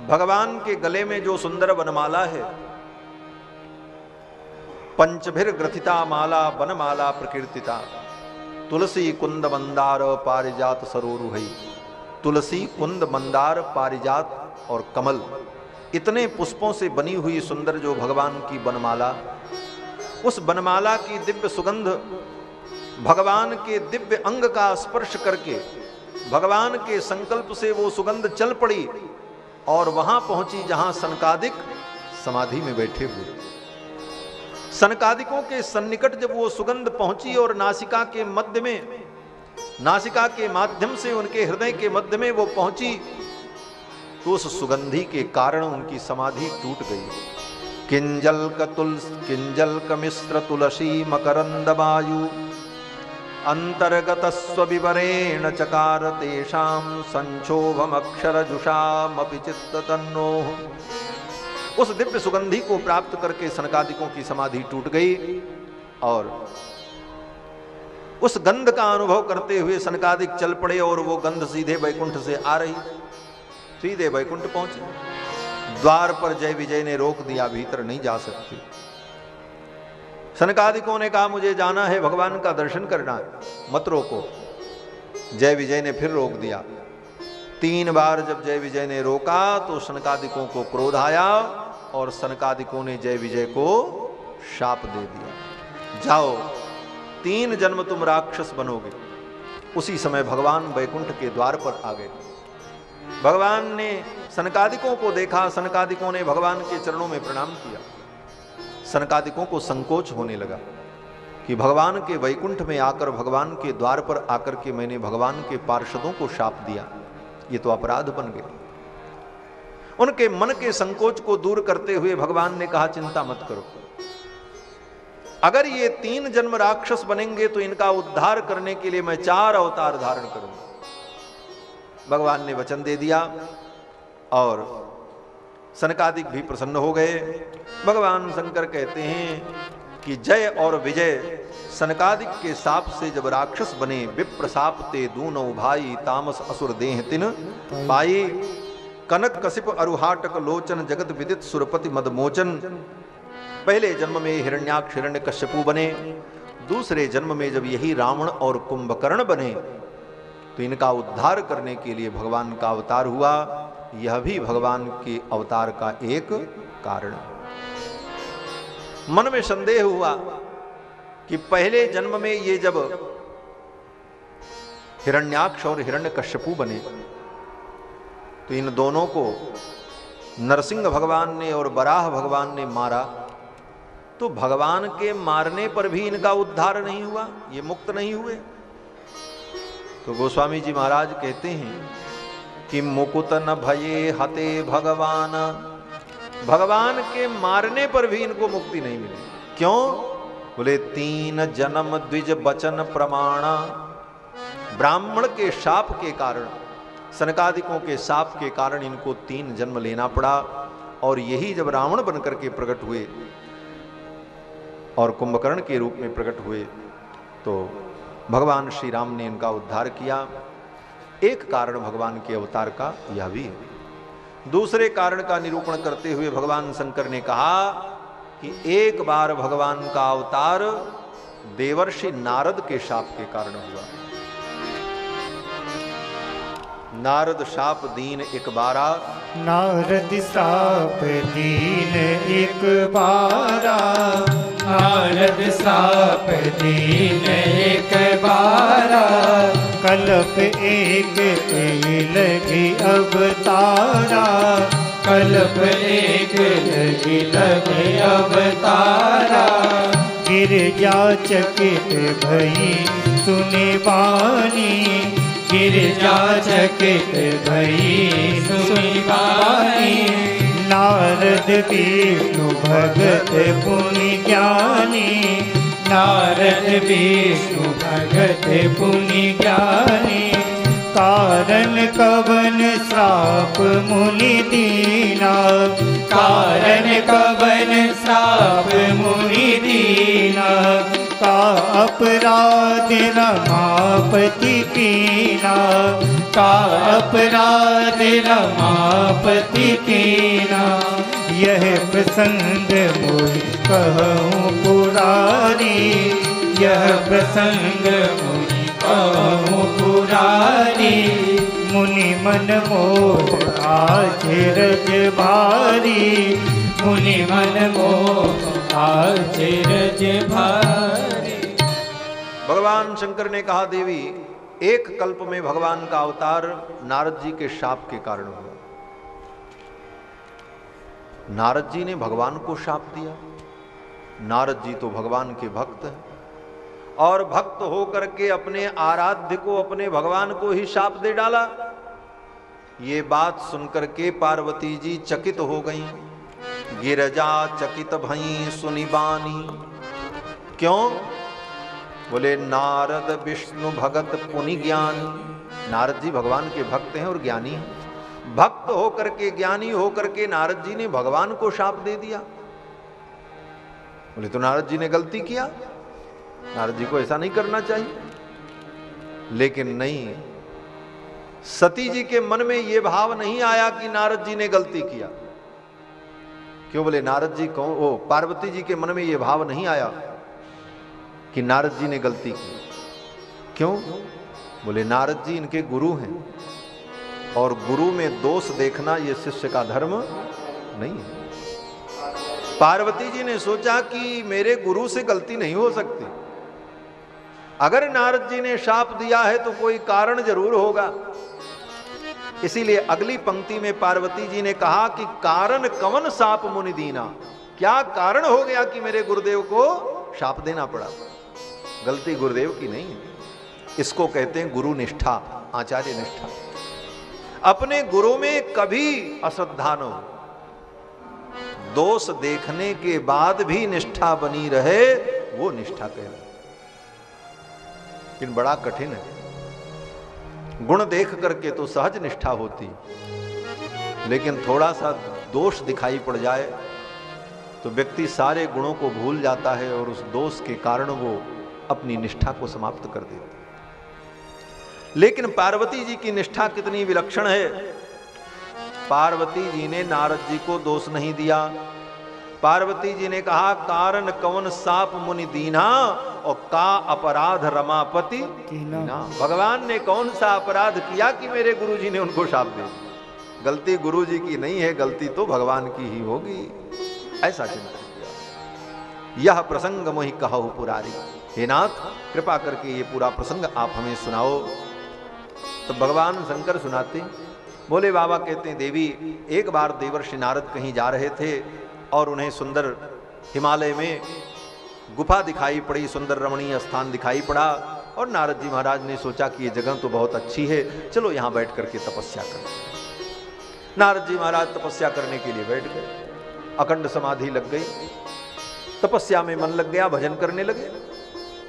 भगवान के गले में जो सुंदर बनमाला है, पंचभिर ग्रथिता माला बनमाला प्रकीर्तिता, तुलसी कुंद मंदार पारिजात सरोरुहै। तुलसी कुंद मंदार पारिजात और कमल, इतने पुष्पों से बनी हुई सुंदर जो भगवान की बनमाला, उस बनमाला की दिव्य सुगंध भगवान के दिव्य अंग का स्पर्श करके भगवान के संकल्प से वो सुगंध चल पड़ी और वहां पहुंची जहां सनकादिक समाधि में बैठे हुए। सनकादिकों के सन्निकट जब वो सुगंध पहुंची और नासिका के मध्य में, नासिका के माध्यम से उनके हृदय के मध्य में वो पहुंची, तो उस सुगंधी के कारण उनकी समाधि टूट गई। किंजल क मिश्र तुलसी मकरंद वायु अंतर्गत स्वविवरेण चकार तेषां संक्षोभम अक्षरजुषामपि चित्त तन्नो। उस दिव्य सुगंधि को प्राप्त करके सनकादिकों की समाधि टूट गई और उस गंध का अनुभव करते हुए सनकादिक चल पड़े और वो गंध सीधे वैकुंठ से आ रही, सीधे वैकुंठ पहुंचे। द्वार पर जय विजय ने रोक दिया, भीतर नहीं जा सकते। सनकादिकों ने कहा मुझे जाना है, भगवान का दर्शन करना है, मत रोको। जय विजय ने फिर रोक दिया। 3 बार जब जय विजय ने रोका तो सनकादिकों को क्रोध आया और सनकादिकों ने जय विजय को शाप दे दिया, जाओ 3 जन्म तुम राक्षस बनोगे। उसी समय भगवान वैकुंठ के द्वार पर आ गए। भगवान ने सनकादिकों को देखा, सनकादिकों ने भगवान के चरणों में प्रणाम किया। सनकादिकों को संकोच होने लगा कि भगवान के वैकुंठ में आकर, भगवान के द्वार पर आकर के मैंने भगवान के पार्षदों को शाप दिया, ये तो अपराध बन गया। उनके मन के संकोच को दूर करते हुए भगवान ने कहा चिंता मत करो, अगर ये 3 जन्म राक्षस बनेंगे तो इनका उद्धार करने के लिए मैं 4 अवतार धारण करूंगा। भगवान ने वचन दे दिया और सनकादिक भी प्रसन्न हो गए। भगवान शंकर कहते हैं कि जय और विजय सनकादिक के साप से जब राक्षस बने, विप्र साप ते दूनो भाई, तामस असुर देह तिन पाई, कनक कसिप अरुहाटक लोचन, जगत विदित सुरपति मदमोचन। पहले जन्म में हिरण्याक्ष हिरण्यकश्यपु बने, दूसरे जन्म में जब यही रावण और कुंभकर्ण बने तो इनका उद्धार करने के लिए भगवान का अवतार हुआ। यह भी भगवान के अवतार का एक कारण है। मन में संदेह हुआ कि पहले जन्म में ये जब हिरण्याक्ष और हिरण्यकश्यपु बने तो इन दोनों को नरसिंह भगवान ने और वराह भगवान ने मारा, तो भगवान के मारने पर भी इनका उद्धार नहीं हुआ, ये मुक्त नहीं हुए। तो गोस्वामी जी महाराज कहते हैं कि मुकुत न भये हते भगवान, भगवान के मारने पर भी इनको मुक्ति नहीं मिली। क्यों? बोले 3 जन्म द्विज बचन प्रमाणा। ब्राह्मण के शाप के कारण, सनकादिकों के शाप के कारण इनको 3 जन्म लेना पड़ा। और यही जब रावण बनकर के प्रकट हुए और कुंभकर्ण के रूप में प्रकट हुए तो भगवान श्री राम ने इनका उद्धार किया। एक कारण भगवान के अवतार का यह भी है। दूसरे कारण का निरूपण करते हुए भगवान शंकर ने कहा कि एक बार भगवान का अवतार देवर्षि नारद के शाप के कारण हुआ। नारद शाप दीन एक बारा, नारद शाप दीन एक बारा, नारद शाप दीन एक बारा, कल्प एक लगी अवतारा, कल्प एक लगी अवतारा, गिरजा चकित भई सुने वाणी, गिरजा चकित भई सुनी वाणी, नारद विष्णु भगत पुनि ज्ञानी, नारद विष्णु भगत पुनि ज्ञानी, कारण कवन श्राप मुनि दीना, कारण कवन श्राप मुनि दीना, का अपराध रमापति कीना, का अपराध रमापति कीना, यह प्रसंग मोहि कहूँ पुरारी, यह प्रसंग मोहि कहूँ पुरारी, मुनि मन मोह आज रज भारी, मुनि मन मोह आज रज भारी। भगवान शंकर ने कहा देवी एक कल्प में भगवान का अवतार नारद जी के शाप के कारण हुआ। नारद जी ने भगवान को शाप दिया। नारद जी तो भगवान के भक्त हैं और भक्त होकर के अपने आराध्य को, अपने भगवान को ही शाप दे डाला। ये बात सुनकर के पार्वती जी चकित हो गईं। गिरजा चकित भई सुनी बानी। क्यों? बोले नारद विष्णु भगत पुनि ज्ञान। नारद जी भगवान के भक्त हैं और ज्ञानी हैं। भक्त होकर के, ज्ञानी होकर के नारद जी ने भगवान को शाप दे दिया। बोले तो नारद जी ने गलती किया, नारद जी को ऐसा नहीं करना चाहिए। लेकिन नहीं, सती जी के मन में यह भाव नहीं आया कि नारद जी ने गलती किया। क्यों? बोले नारद जी कौन? ओ, पार्वती जी के मन में यह भाव नहीं आया कि नारद जी ने गलती की। क्यों? बोले नारद जी इनके गुरु हैं और गुरु में दोष देखना यह शिष्य का धर्म नहीं है। पार्वती जी ने सोचा कि मेरे गुरु से गलती नहीं हो सकती, अगर नारद जी ने शाप दिया है तो कोई कारण जरूर होगा। इसीलिए अगली पंक्ति में पार्वती जी ने कहा कि कारण कवन शाप मुनि दीना। क्या कारण हो गया कि मेरे गुरुदेव को शाप देना पड़ा? गलती गुरुदेव की नहीं है। इसको कहते हैं गुरु निष्ठा, आचार्य निष्ठा। अपने गुरु में कभी अश्रद्धा न हो, दोष देखने के बाद भी निष्ठा बनी रहे, वो निष्ठा कहलाती। लेकिन बड़ा कठिन है। गुण देख करके तो सहज निष्ठा होती, लेकिन थोड़ा सा दोष दिखाई पड़ जाए तो व्यक्ति सारे गुणों को भूल जाता है और उस दोष के कारण वो अपनी निष्ठा को समाप्त कर देता। लेकिन पार्वती जी की निष्ठा कितनी विलक्षण है। पार्वती जी ने नारद जी को दोष नहीं दिया। पार्वती जी ने कहा कारण कवन साप मुनि दीना और का अपराध रमापति दीना। भगवान ने कौन सा अपराध किया कि मेरे गुरुजी ने उनको शाप दे दिया? गलती गुरुजी की नहीं है, गलती तो भगवान की ही होगी। ऐसा चिंतन किया। यह प्रसंग मोहि कहु पुरारी। हे नाथ, कृपा करके ये पूरा प्रसंग आप हमें सुनाओ। तो भगवान शंकर सुनाते। बोले बाबा कहते हैं देवी, एक बार देवर्षि नारद कहीं जा रहे थे और उन्हें सुंदर हिमालय में गुफा दिखाई पड़ी, सुंदर रमणीय स्थान दिखाई पड़ा। और नारद जी महाराज ने सोचा कि ये जगह तो बहुत अच्छी है, चलो यहां बैठ करके तपस्या करें। नारद जी महाराज तपस्या करने के लिए बैठ गए। अखंड समाधि लग गई, तपस्या में मन लग गया, भजन करने लगे।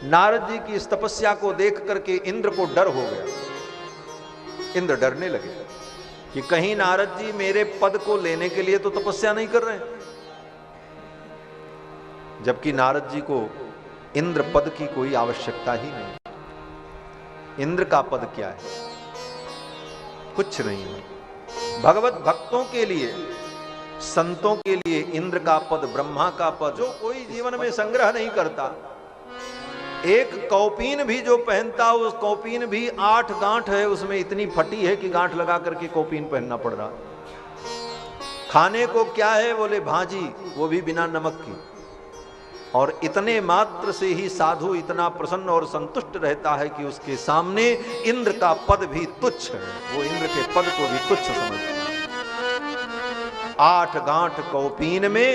नारद जी की इस तपस्या को देख करके इंद्र को डर हो गया। इंद्र डरने लगे कि कहीं नारद जी मेरे पद को लेने के लिए तो तपस्या नहीं कर रहे हैं। जबकि नारद जी को इंद्र पद की कोई आवश्यकता ही नहीं। इंद्र का पद क्या है? कुछ नहीं है। भगवत भक्तों के लिए, संतों के लिए इंद्र का पद, ब्रह्मा का पद, जो कोई जीवन में संग्रह नहीं करता। एक कौपीन भी जो पहनता, उस कौपीन भी 8 गांठ है, उसमें इतनी फटी है कि गांठ लगा करके कौपीन पहनना पड़ रहा। खाने को क्या है? बोले भाजी, वो भी बिना नमक की। और इतने मात्र से ही साधु इतना प्रसन्न और संतुष्ट रहता है कि उसके सामने इंद्र का पद भी तुच्छ है। वो इंद्र के पद को भी तुच्छ समझता है। 8 गांठ कौपीन में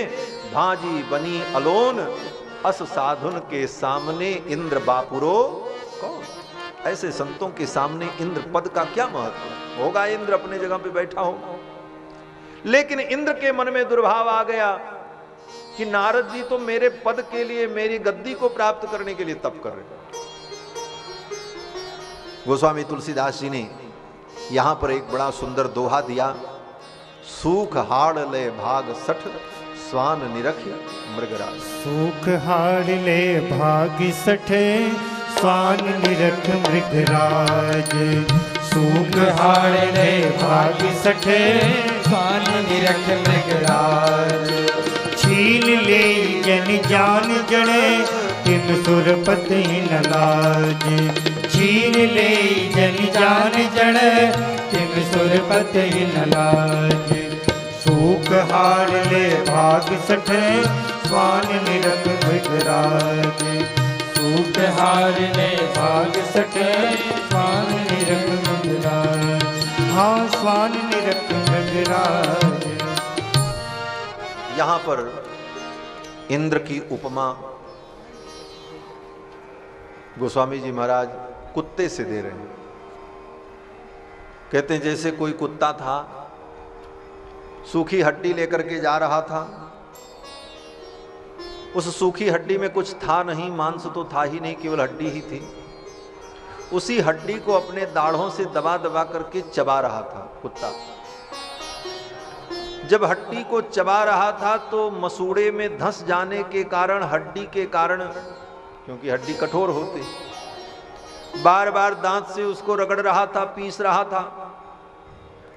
भाजी बनी अलोन, अस साधुन के सामने इंद्र बापुरो कौन? ऐसे संतों के सामने इंद्र पद का क्या महत्व होगा? इंद्र अपने जगह पे बैठा हो। लेकिन इंद्र के मन में दुर्भाव आ गया कि नारद जी तो मेरे पद के लिए, मेरी गद्दी को प्राप्त करने के लिए तप कर रहे। गोस्वामी तुलसीदास जी ने यहां पर एक बड़ा सुंदर दोहा दिया। सूख हाड़ ले भाग सठ, स्वान निरख्य मृगराज। सूख हाड़ ले भाग सठे, स्वान निरख मृगराज। सूख हाड़ ले भाग सठे, स्वान निरख मृगराज। छीन ले जन जान जड़े, तिन सुरपति न लाज। छीन ले जन जान जड़े, तिन सुरपति न लाज। सूख हाड़ ले भाग सठे, स्वान निरख मृगराज। सूख हाड़ ले भाग सठे, स्वान निरख मृगराज। हाँ, स्वान निरख मृगराज। यहां पर इंद्र की उपमा गोस्वामी जी महाराज कुत्ते से दे रहे हैं। कहते हैं जैसे कोई कुत्ता था, सूखी हड्डी लेकर के जा रहा था उस सूखी हड्डी में कुछ था नहीं, मांस तो था ही नहीं, केवल हड्डी ही थी। उसी हड्डी को अपने दाढ़ों से दबा दबा करके चबा रहा था कुत्ता। जब हड्डी को चबा रहा था तो मसूड़े में धंस जाने के कारण, हड्डी के कारण, क्योंकि हड्डी कठोर होती, बार बार दांत से उसको रगड़ रहा था, पीस रहा था।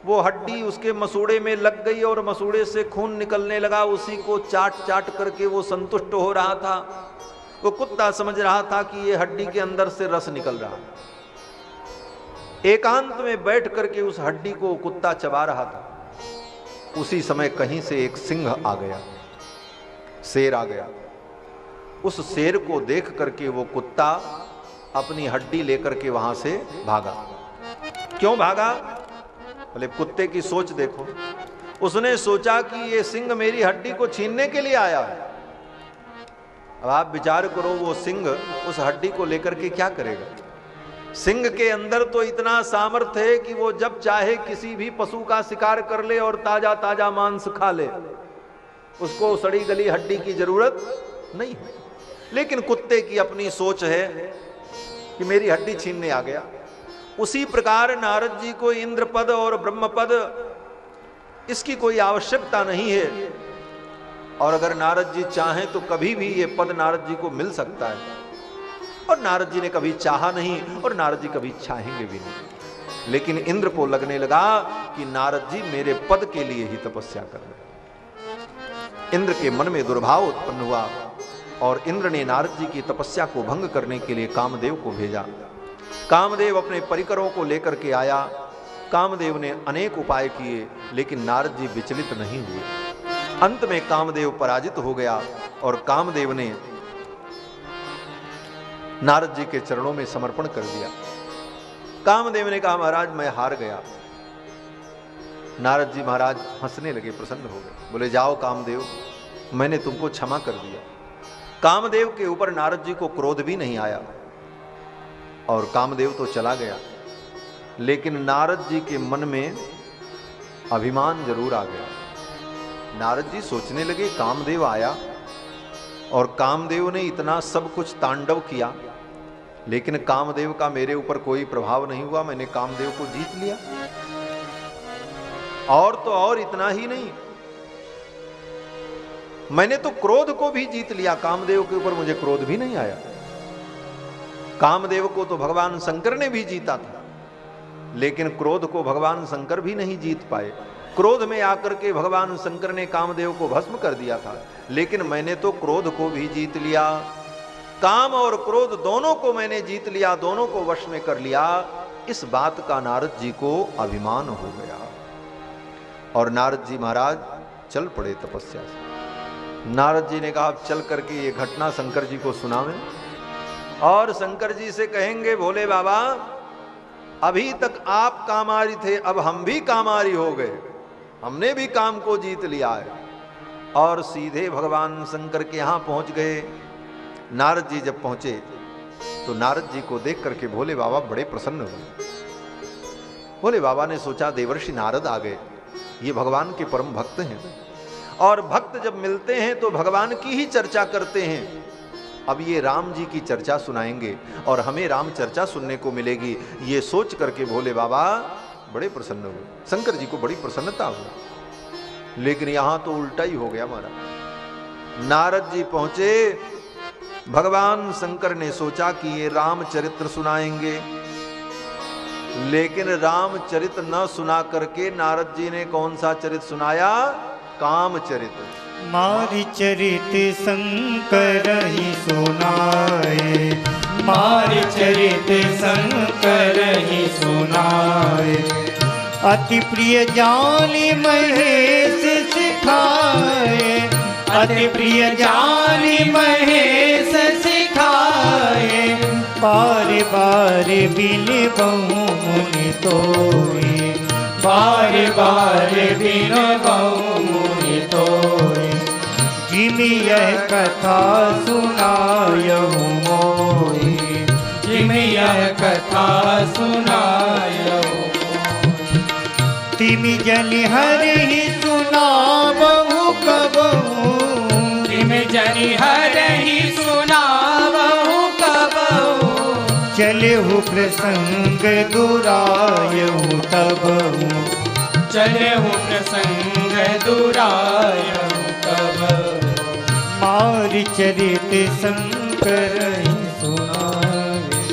वो हड्डी उसके मसूड़े में लग गई और मसूड़े से खून निकलने लगा। उसी को चाट चाट करके वो संतुष्ट हो रहा था। वो कुत्ता समझ रहा था कि ये हड्डी के अंदर से रस निकल रहा। एकांत में बैठ करके उस हड्डी को कुत्ता चबा रहा था। उसी समय कहीं से एक सिंह आ गया, शेर आ गया। उस शेर को देख करके वो कुत्ता अपनी हड्डी लेकर के वहां से भागा। क्यों भागा? बोले कुत्ते की सोच देखो। उसने सोचा कि ये सिंह मेरी हड्डी को छीनने के लिए आया है। अब आप विचार करो, वो सिंह उस हड्डी को लेकर के क्या करेगा? सिंह के अंदर तो इतना सामर्थ्य है कि वो जब चाहे किसी भी पशु का शिकार कर ले और ताजा ताजा मांस खा ले। उसको सड़ी गली हड्डी की जरूरत नहीं है। लेकिन कुत्ते की अपनी सोच है कि मेरी हड्डी छीनने आ गया। उसी प्रकार नारद जी को इंद्र पद और ब्रह्म पद, इसकी कोई आवश्यकता नहीं है। और अगर नारद जी चाहें तो कभी भी ये पद नारद जी को मिल सकता है। और नारद जी ने कभी चाहा नहीं और नारद जी कभी चाहेंगे भी नहीं। लेकिन इंद्र को लगने लगा कि नारद जी मेरे पद के लिए ही तपस्या कर रहे। इंद्र के मन में दुर्भाव उत्पन्न हुआ और इंद्र ने नारद जी की तपस्या को भंग करने के लिए कामदेव को भेजा। कामदेव अपने परिकरों को लेकर के आया। कामदेव ने अनेक उपाय किए, लेकिन नारद जी विचलित नहीं हुए। अंत में कामदेव पराजित हो गया और कामदेव ने नारद जी के चरणों में समर्पण कर दिया। कामदेव ने कहा महाराज मैं हार गया। नारद जी महाराज हंसने लगे, प्रसन्न हो गए। बोले जाओ कामदेव, मैंने तुमको क्षमा कर दिया। कामदेव के ऊपर नारद जी को क्रोध भी नहीं आया और कामदेव तो चला गया। लेकिन नारद जी के मन में अभिमान जरूर आ गया। नारद जी सोचने लगे कामदेव आया और कामदेव ने इतना सब कुछ तांडव किया, लेकिन कामदेव का मेरे ऊपर कोई प्रभाव नहीं हुआ। मैंने कामदेव को जीत लिया। और तो और इतना ही नहीं, मैंने तो क्रोध को भी जीत लिया। कामदेव के ऊपर मुझे क्रोध भी नहीं आया। कामदेव को तो भगवान शंकर ने भी जीता था, लेकिन क्रोध को भगवान शंकर भी नहीं जीत पाए। क्रोध में आकर के भगवान शंकर ने कामदेव को भस्म कर दिया था, लेकिन मैंने तो क्रोध को भी जीत लिया। काम और क्रोध दोनों को मैंने जीत लिया, दोनों को वश में कर लिया। इस बात का नारद जी को अभिमान हो गया और नारद जी महाराज चल पड़े तपस्या से। नारद जी ने कहा चल करके ये घटना शंकर जी को सुनावें और शंकर जी से कहेंगे भोले बाबा अभी तक आप कामारी थे, अब हम भी कामारी हो गए, हमने भी काम को जीत लिया है। और सीधे भगवान शंकर के यहां पहुंच गए। नारद जी जब पहुंचे तो नारद जी को देख करके भोले बाबा बड़े प्रसन्न हुए। भोले बाबा ने सोचा देवर्षि नारद आ गए, ये भगवान के परम भक्त हैं और भक्त जब मिलते हैं तो भगवान की ही चर्चा करते हैं। अब ये राम जी की चर्चा सुनाएंगे और हमें राम चर्चा सुनने को मिलेगी। ये सोच करके भोले बाबा बड़े प्रसन्न हुए। शंकर जी को बड़ी प्रसन्नता हुई। लेकिन यहां तो उल्टा ही हो गया हमारा। नारद जी पहुंचे, भगवान शंकर ने सोचा कि ये रामचरित्र सुनाएंगे, लेकिन रामचरित्र न सुना करके नारद जी ने कौन सा चरित्र सुनाया? कामचरित्र। मारि चरित शंकर ही सुनाए, मारि चरित शंकर ही सुनाए। अति प्रिय जानी महेश सिखाए, अति प्रिय जानी महेश सिखाए। बार बार बिन बहु मुनि तोय, बार बार बिन बहु मुनि तोय। जिम यह कथा सुनायहु मोहि, जिम यह कथा सुनायहु मोहि। तिम जन हरि सुनावहु कबहु, तिम जन हरि चलेहु प्रसंग दुरायहु तबहु चलेहु प्रसंग दुरायहु तबहु मारि चरित शंकर सुनाए।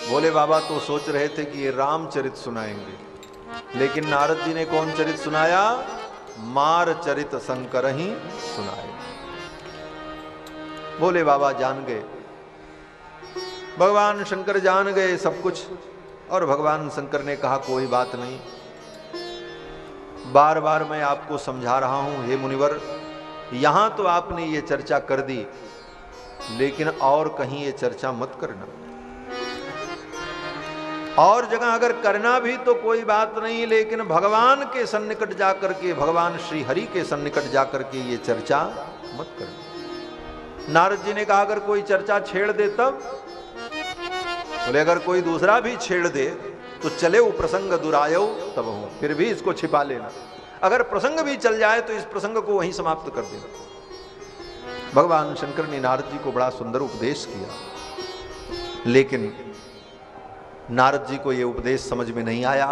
बोले बाबा तो सोच रहे थे कि ये रामचरित सुनाएंगे, लेकिन नारद जी ने कौन चरित सुनाया? मार चरित शंकर ही सुनाए। बोले बाबा जान गए, भगवान शंकर जान गए सब कुछ। और भगवान शंकर ने कहा कोई बात नहीं, बार बार मैं आपको समझा रहा हूं हे मुनिवर, यहां तो आपने ये चर्चा कर दी, लेकिन और कहीं ये चर्चा मत करना। और जगह अगर करना भी तो कोई बात नहीं, लेकिन भगवान के सन्निकट जाकर के, भगवान श्री हरि के सन्निकट जाकर के ये चर्चा मत करना। नारद जी ने कहा अगर कोई चर्चा छेड़ दे तब? बोले अगर कोई दूसरा भी छेड़ दे तो चले वो प्रसंग दुरायो तब हो, फिर भी इसको छिपा लेना। अगर प्रसंग भी चल जाए तो इस प्रसंग को वहीं समाप्त कर देना। भगवान शंकर ने नारद जी को बड़ा सुंदर उपदेश किया, लेकिन नारद जी को यह उपदेश समझ में नहीं आया।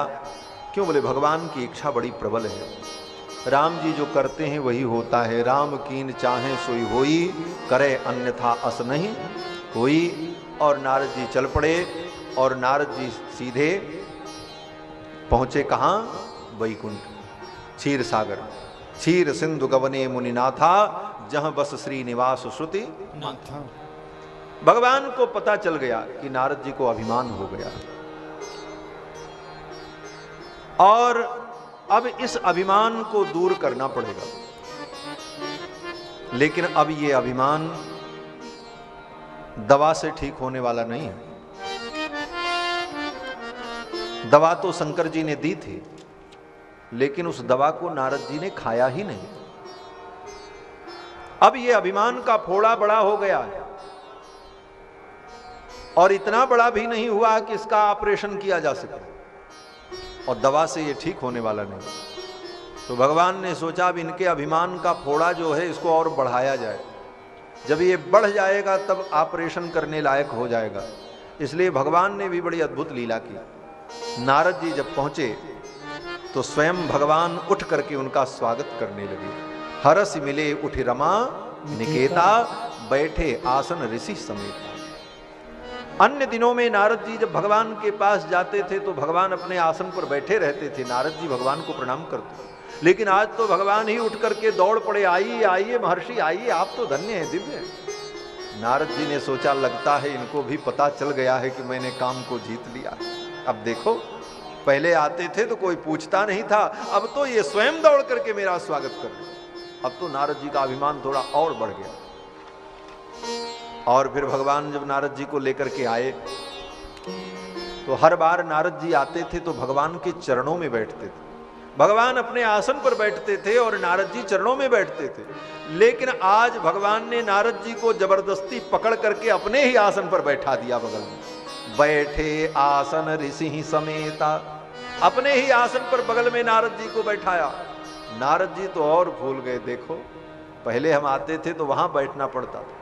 क्यों? बोले भगवान की इच्छा बड़ी प्रबल है, राम जी जो करते हैं वही होता है। राम कीन चाहे सोई होई, करे अन्यथा अस नहीं होई। और नारद जी चल पड़े, और नारद जी सीधे पहुंचे कहां? वैकुंठ, क्षीर सागर। क्षीर सिंधु गवने मुनिनाथा, जहां बस श्रीनिवास श्रुति नाथा। भगवान को पता चल गया कि नारद जी को अभिमान हो गया, और अब इस अभिमान को दूर करना पड़ेगा। लेकिन अब ये अभिमान दवा से ठीक होने वाला नहीं है। दवा तो शंकर जी ने दी थी, लेकिन उस दवा को नारद जी ने खाया ही नहीं। अब ये अभिमान का फोड़ा बड़ा हो गया है, और इतना बड़ा भी नहीं हुआ कि इसका ऑपरेशन किया जा सके, और दवा से ये ठीक होने वाला नहीं। तो भगवान ने सोचा अब इनके अभिमान का फोड़ा जो है इसको और बढ़ाया जाए। जब ये बढ़ जाएगा तब ऑपरेशन करने लायक हो जाएगा। इसलिए भगवान ने भी बड़ी अद्भुत लीला की। नारद जी जब पहुंचे तो स्वयं भगवान उठ करके उनका स्वागत करने लगे। हरस मिले उठ रमा निकेता, बैठे आसन ऋषि समेत। अन्य दिनों में नारद जी जब भगवान के पास जाते थे तो भगवान अपने आसन पर बैठे रहते थे, नारद जी भगवान को प्रणाम करते। लेकिन आज तो भगवान ही उठ करके दौड़ पड़े, आइए आइए महर्षि आइए, आप तो धन्य हैं, दिव्य हैं। नारद जी ने सोचा लगता है इनको भी पता चल गया है कि मैंने काम को जीत लिया। अब देखो, पहले आते थे तो कोई पूछता नहीं था, अब तो ये स्वयं दौड़ करके मेरा स्वागत कर रहे। अब तो नारद जी का अभिमान थोड़ा और बढ़ गया। और फिर भगवान जब नारद जी को लेकर के आए तो हर बार नारद जी आते थे तो भगवान के चरणों में बैठते थे। भगवान अपने आसन पर बैठते थे और नारद जी चरणों में बैठते थे। लेकिन आज भगवान ने नारद जी को जबरदस्ती पकड़ करके अपने ही आसन पर बैठा दिया बगल में। बैठे आसन ऋषि समेता, अपने ही आसन पर बगल में नारद जी को बैठाया। नारद जी तो और भूल गए। देखो, पहले हम आते थे तो वहां बैठना पड़ता था,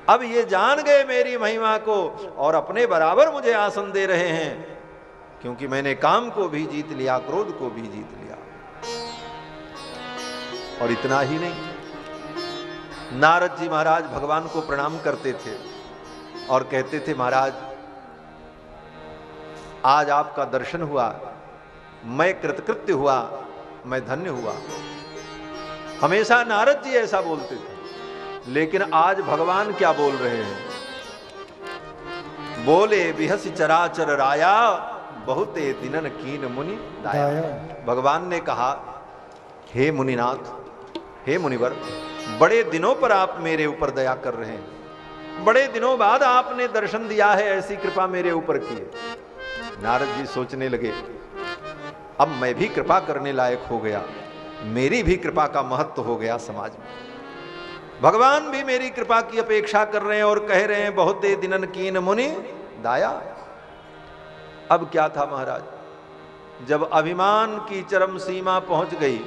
अब ये जान गए मेरी महिमा को और अपने बराबर मुझे आसन दे रहे हैं, क्योंकि मैंने काम को भी जीत लिया, क्रोध को भी जीत लिया। और इतना ही नहीं, नारद जी महाराज भगवान को प्रणाम करते थे और कहते थे महाराज आज आपका दर्शन हुआ, मैं कृतकृत्य हुआ, मैं धन्य हुआ। हमेशा नारद जी ऐसा बोलते थे, लेकिन आज भगवान क्या बोल रहे हैं? बोले बिहस चराचर राया, बहुते दिनन कीन मुनि दाया। भगवान ने कहा हे मुनिनाथ, हे मुनिवर, बड़े दिनों पर आप मेरे ऊपर दया कर रहे हैं, बड़े दिनों बाद आपने दर्शन दिया है, ऐसी कृपा मेरे ऊपर की है। नारद जी सोचने लगे अब मैं भी कृपा करने लायक हो गया, मेरी भी कृपा का महत्व हो गया समाज में। भगवान भी मेरी कृपा की अपेक्षा कर रहे हैं और कह रहे हैं बहुते दिनन कीन मुनि दाया। अब क्या था महाराज, जब अभिमान की चरम सीमा पहुंच गई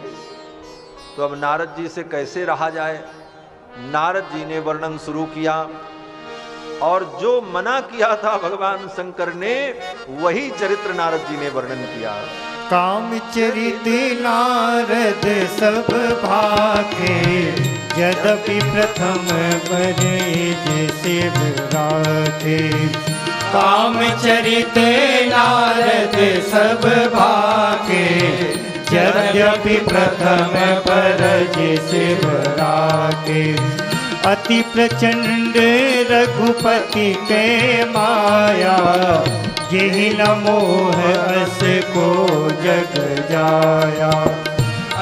तो अब नारद जी से कैसे रहा जाए। नारद जी ने वर्णन शुरू किया और जो मना किया था भगवान शंकर ने वही चरित्र नारद जी ने वर्णन किया। काम चरित नारद सब भाखे, यद्यपि प्रथम बरेज शिव राखे। काम चरित नारद सब भाखे, यद्यपि प्रथम बरेज शिव राखे। अति प्रचंड रघुपति के माया, यही न मोह अस को जग जाया।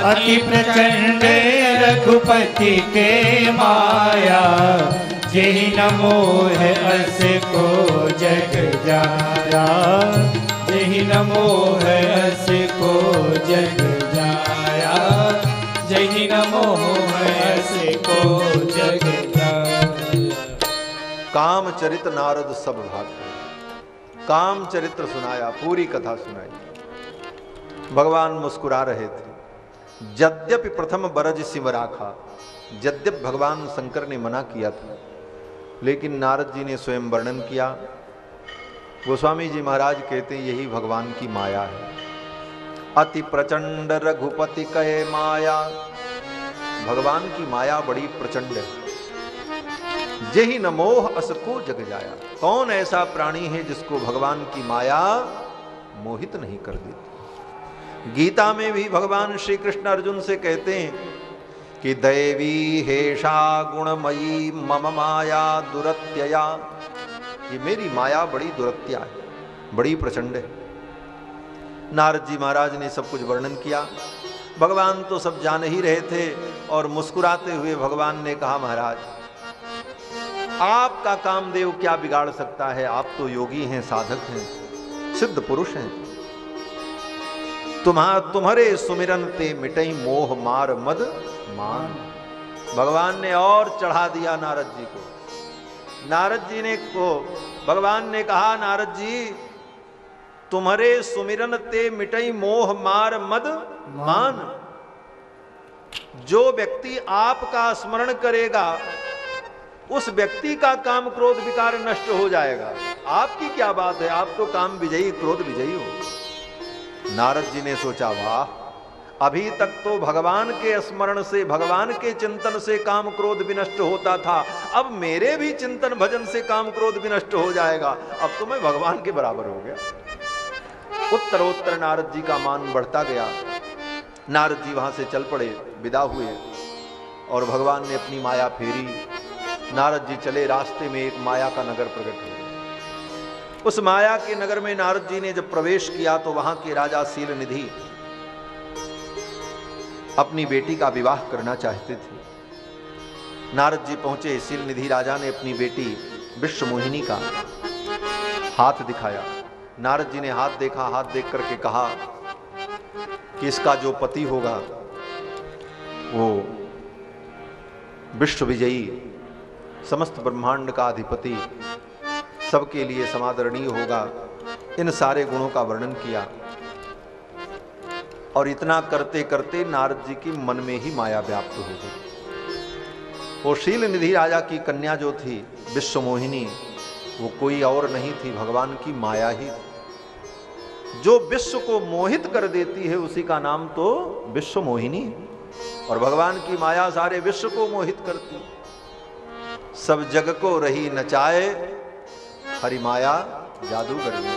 अति प्रचंड रघुपति के माया, यही न मोह अस को जग जाया। यही न मोह अस को जग जाया। यही न मोह अस को जग जाया। काम चरित नारद सब भाखे। काम चरित्र सुनाया, पूरी कथा सुनाई। भगवान मुस्कुरा रहे थे। यद्यपि प्रथम बरज सिम राखा, यद्यप भगवान शंकर ने मना किया था, लेकिन नारद जी ने स्वयं वर्णन किया। गोस्वामी जी महाराज कहते हैं यही भगवान की माया है। अति प्रचंड रघुपति कहे माया, भगवान की माया बड़ी प्रचंड है। यही न मोह अस को जग जाया। कौन ऐसा प्राणी है जिसको भगवान की माया मोहित नहीं कर देती। गीता में भी भगवान श्री कृष्ण अर्जुन से कहते हैं कि दैवी हेषा गुणमयी मम माया दुरत्यया। ये मेरी माया बड़ी दुरत्या है, बड़ी प्रचंड है। नारद जी महाराज ने सब कुछ वर्णन किया। भगवान तो सब जान ही रहे थे और मुस्कुराते हुए भगवान ने कहा, महाराज आपका कामदेव क्या बिगाड़ सकता है। आप तो योगी हैं, साधक हैं, सिद्ध पुरुष हैं। तुम्हारे सुमिरन ते मिटई मोह मार मद मान। भगवान ने और चढ़ा दिया नारद जी को। नारद जी ने को भगवान ने कहा, नारद जी तुम्हारे सुमिरन ते मिटई मोह मार मद मान। जो व्यक्ति आपका स्मरण करेगा उस व्यक्ति का काम क्रोध विकार नष्ट हो जाएगा। आपकी क्या बात है, आप तो काम विजयी क्रोध विजयी हो। नारद जी ने सोचा, वाह, अभी तक तो भगवान के स्मरण से, भगवान के चिंतन से काम क्रोध विनष्ट होता था, अब मेरे भी चिंतन भजन से काम क्रोध विनष्ट हो जाएगा। अब तो मैं भगवान के बराबर हो गया। उत्तरोत्तर नारद जी का मान बढ़ता गया। नारद जी वहां से चल पड़े, विदा हुए और भगवान ने अपनी माया फेरी। नारद जी चले, रास्ते में एक माया का नगर प्रकट हुआ। उस माया के नगर में नारद जी ने जब प्रवेश किया तो वहां के राजा शील निधि अपनी बेटी का विवाह करना चाहते थे। नारद जी पहुंचे। शील निधि राजा ने अपनी बेटी विश्व मोहिनी का हाथ दिखाया। नारद जी ने हाथ देखा, हाथ देख करके कहा कि इसका जो पति होगा वो विश्व विजयी, समस्त ब्रह्मांड का अधिपति, सबके लिए समादरणीय होगा। इन सारे गुणों का वर्णन किया और इतना करते करते नारद जी की मन में ही माया व्याप्त हो गई। वो शील निधि राजा की कन्या जो थी विश्व मोहिनी, वो कोई और नहीं थी, भगवान की माया ही थी। जो विश्व को मोहित कर देती है उसी का नाम तो विश्व मोहिनी। और भगवान की माया सारे विश्व को मोहित करती। सब जग को रही नचाए, हरि माया जादूगर ने।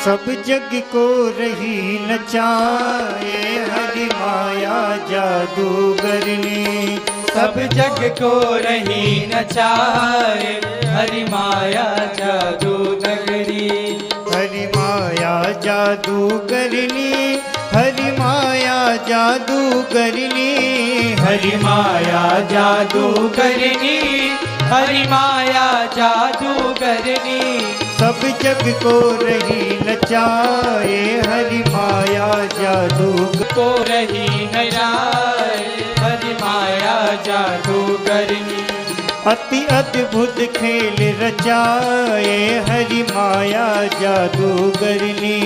सब जग को रही नचाए, हरि माया जादूगर ने। सब जग को रही नचाए, हरि माया जादूगरनी। हरि माया जादूगरनी, हरि माया जादूगरनी। हरि माया जादूगरनी, हरि माया जादूगरनी। सब जग को रही नचाए, हरि माया जादूगर को रही नचाए, हरि माया जादूगरनी। अति अद्भुत खेल रचाए, हरि माया जादूगरनी।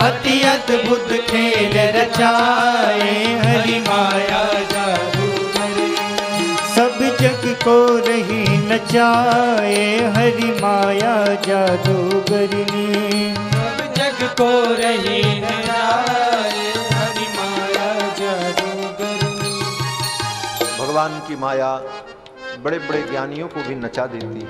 अति अद्भुत खेल रचाए, हरि माया जादूगरनी। सब जग को रही नचाए हरि माया जादूगरनी। सब जग को रही नचाए हरि माया जादूगरनी। भगवान की माया बड़े बड़े ज्ञानियों को भी नचा देती है।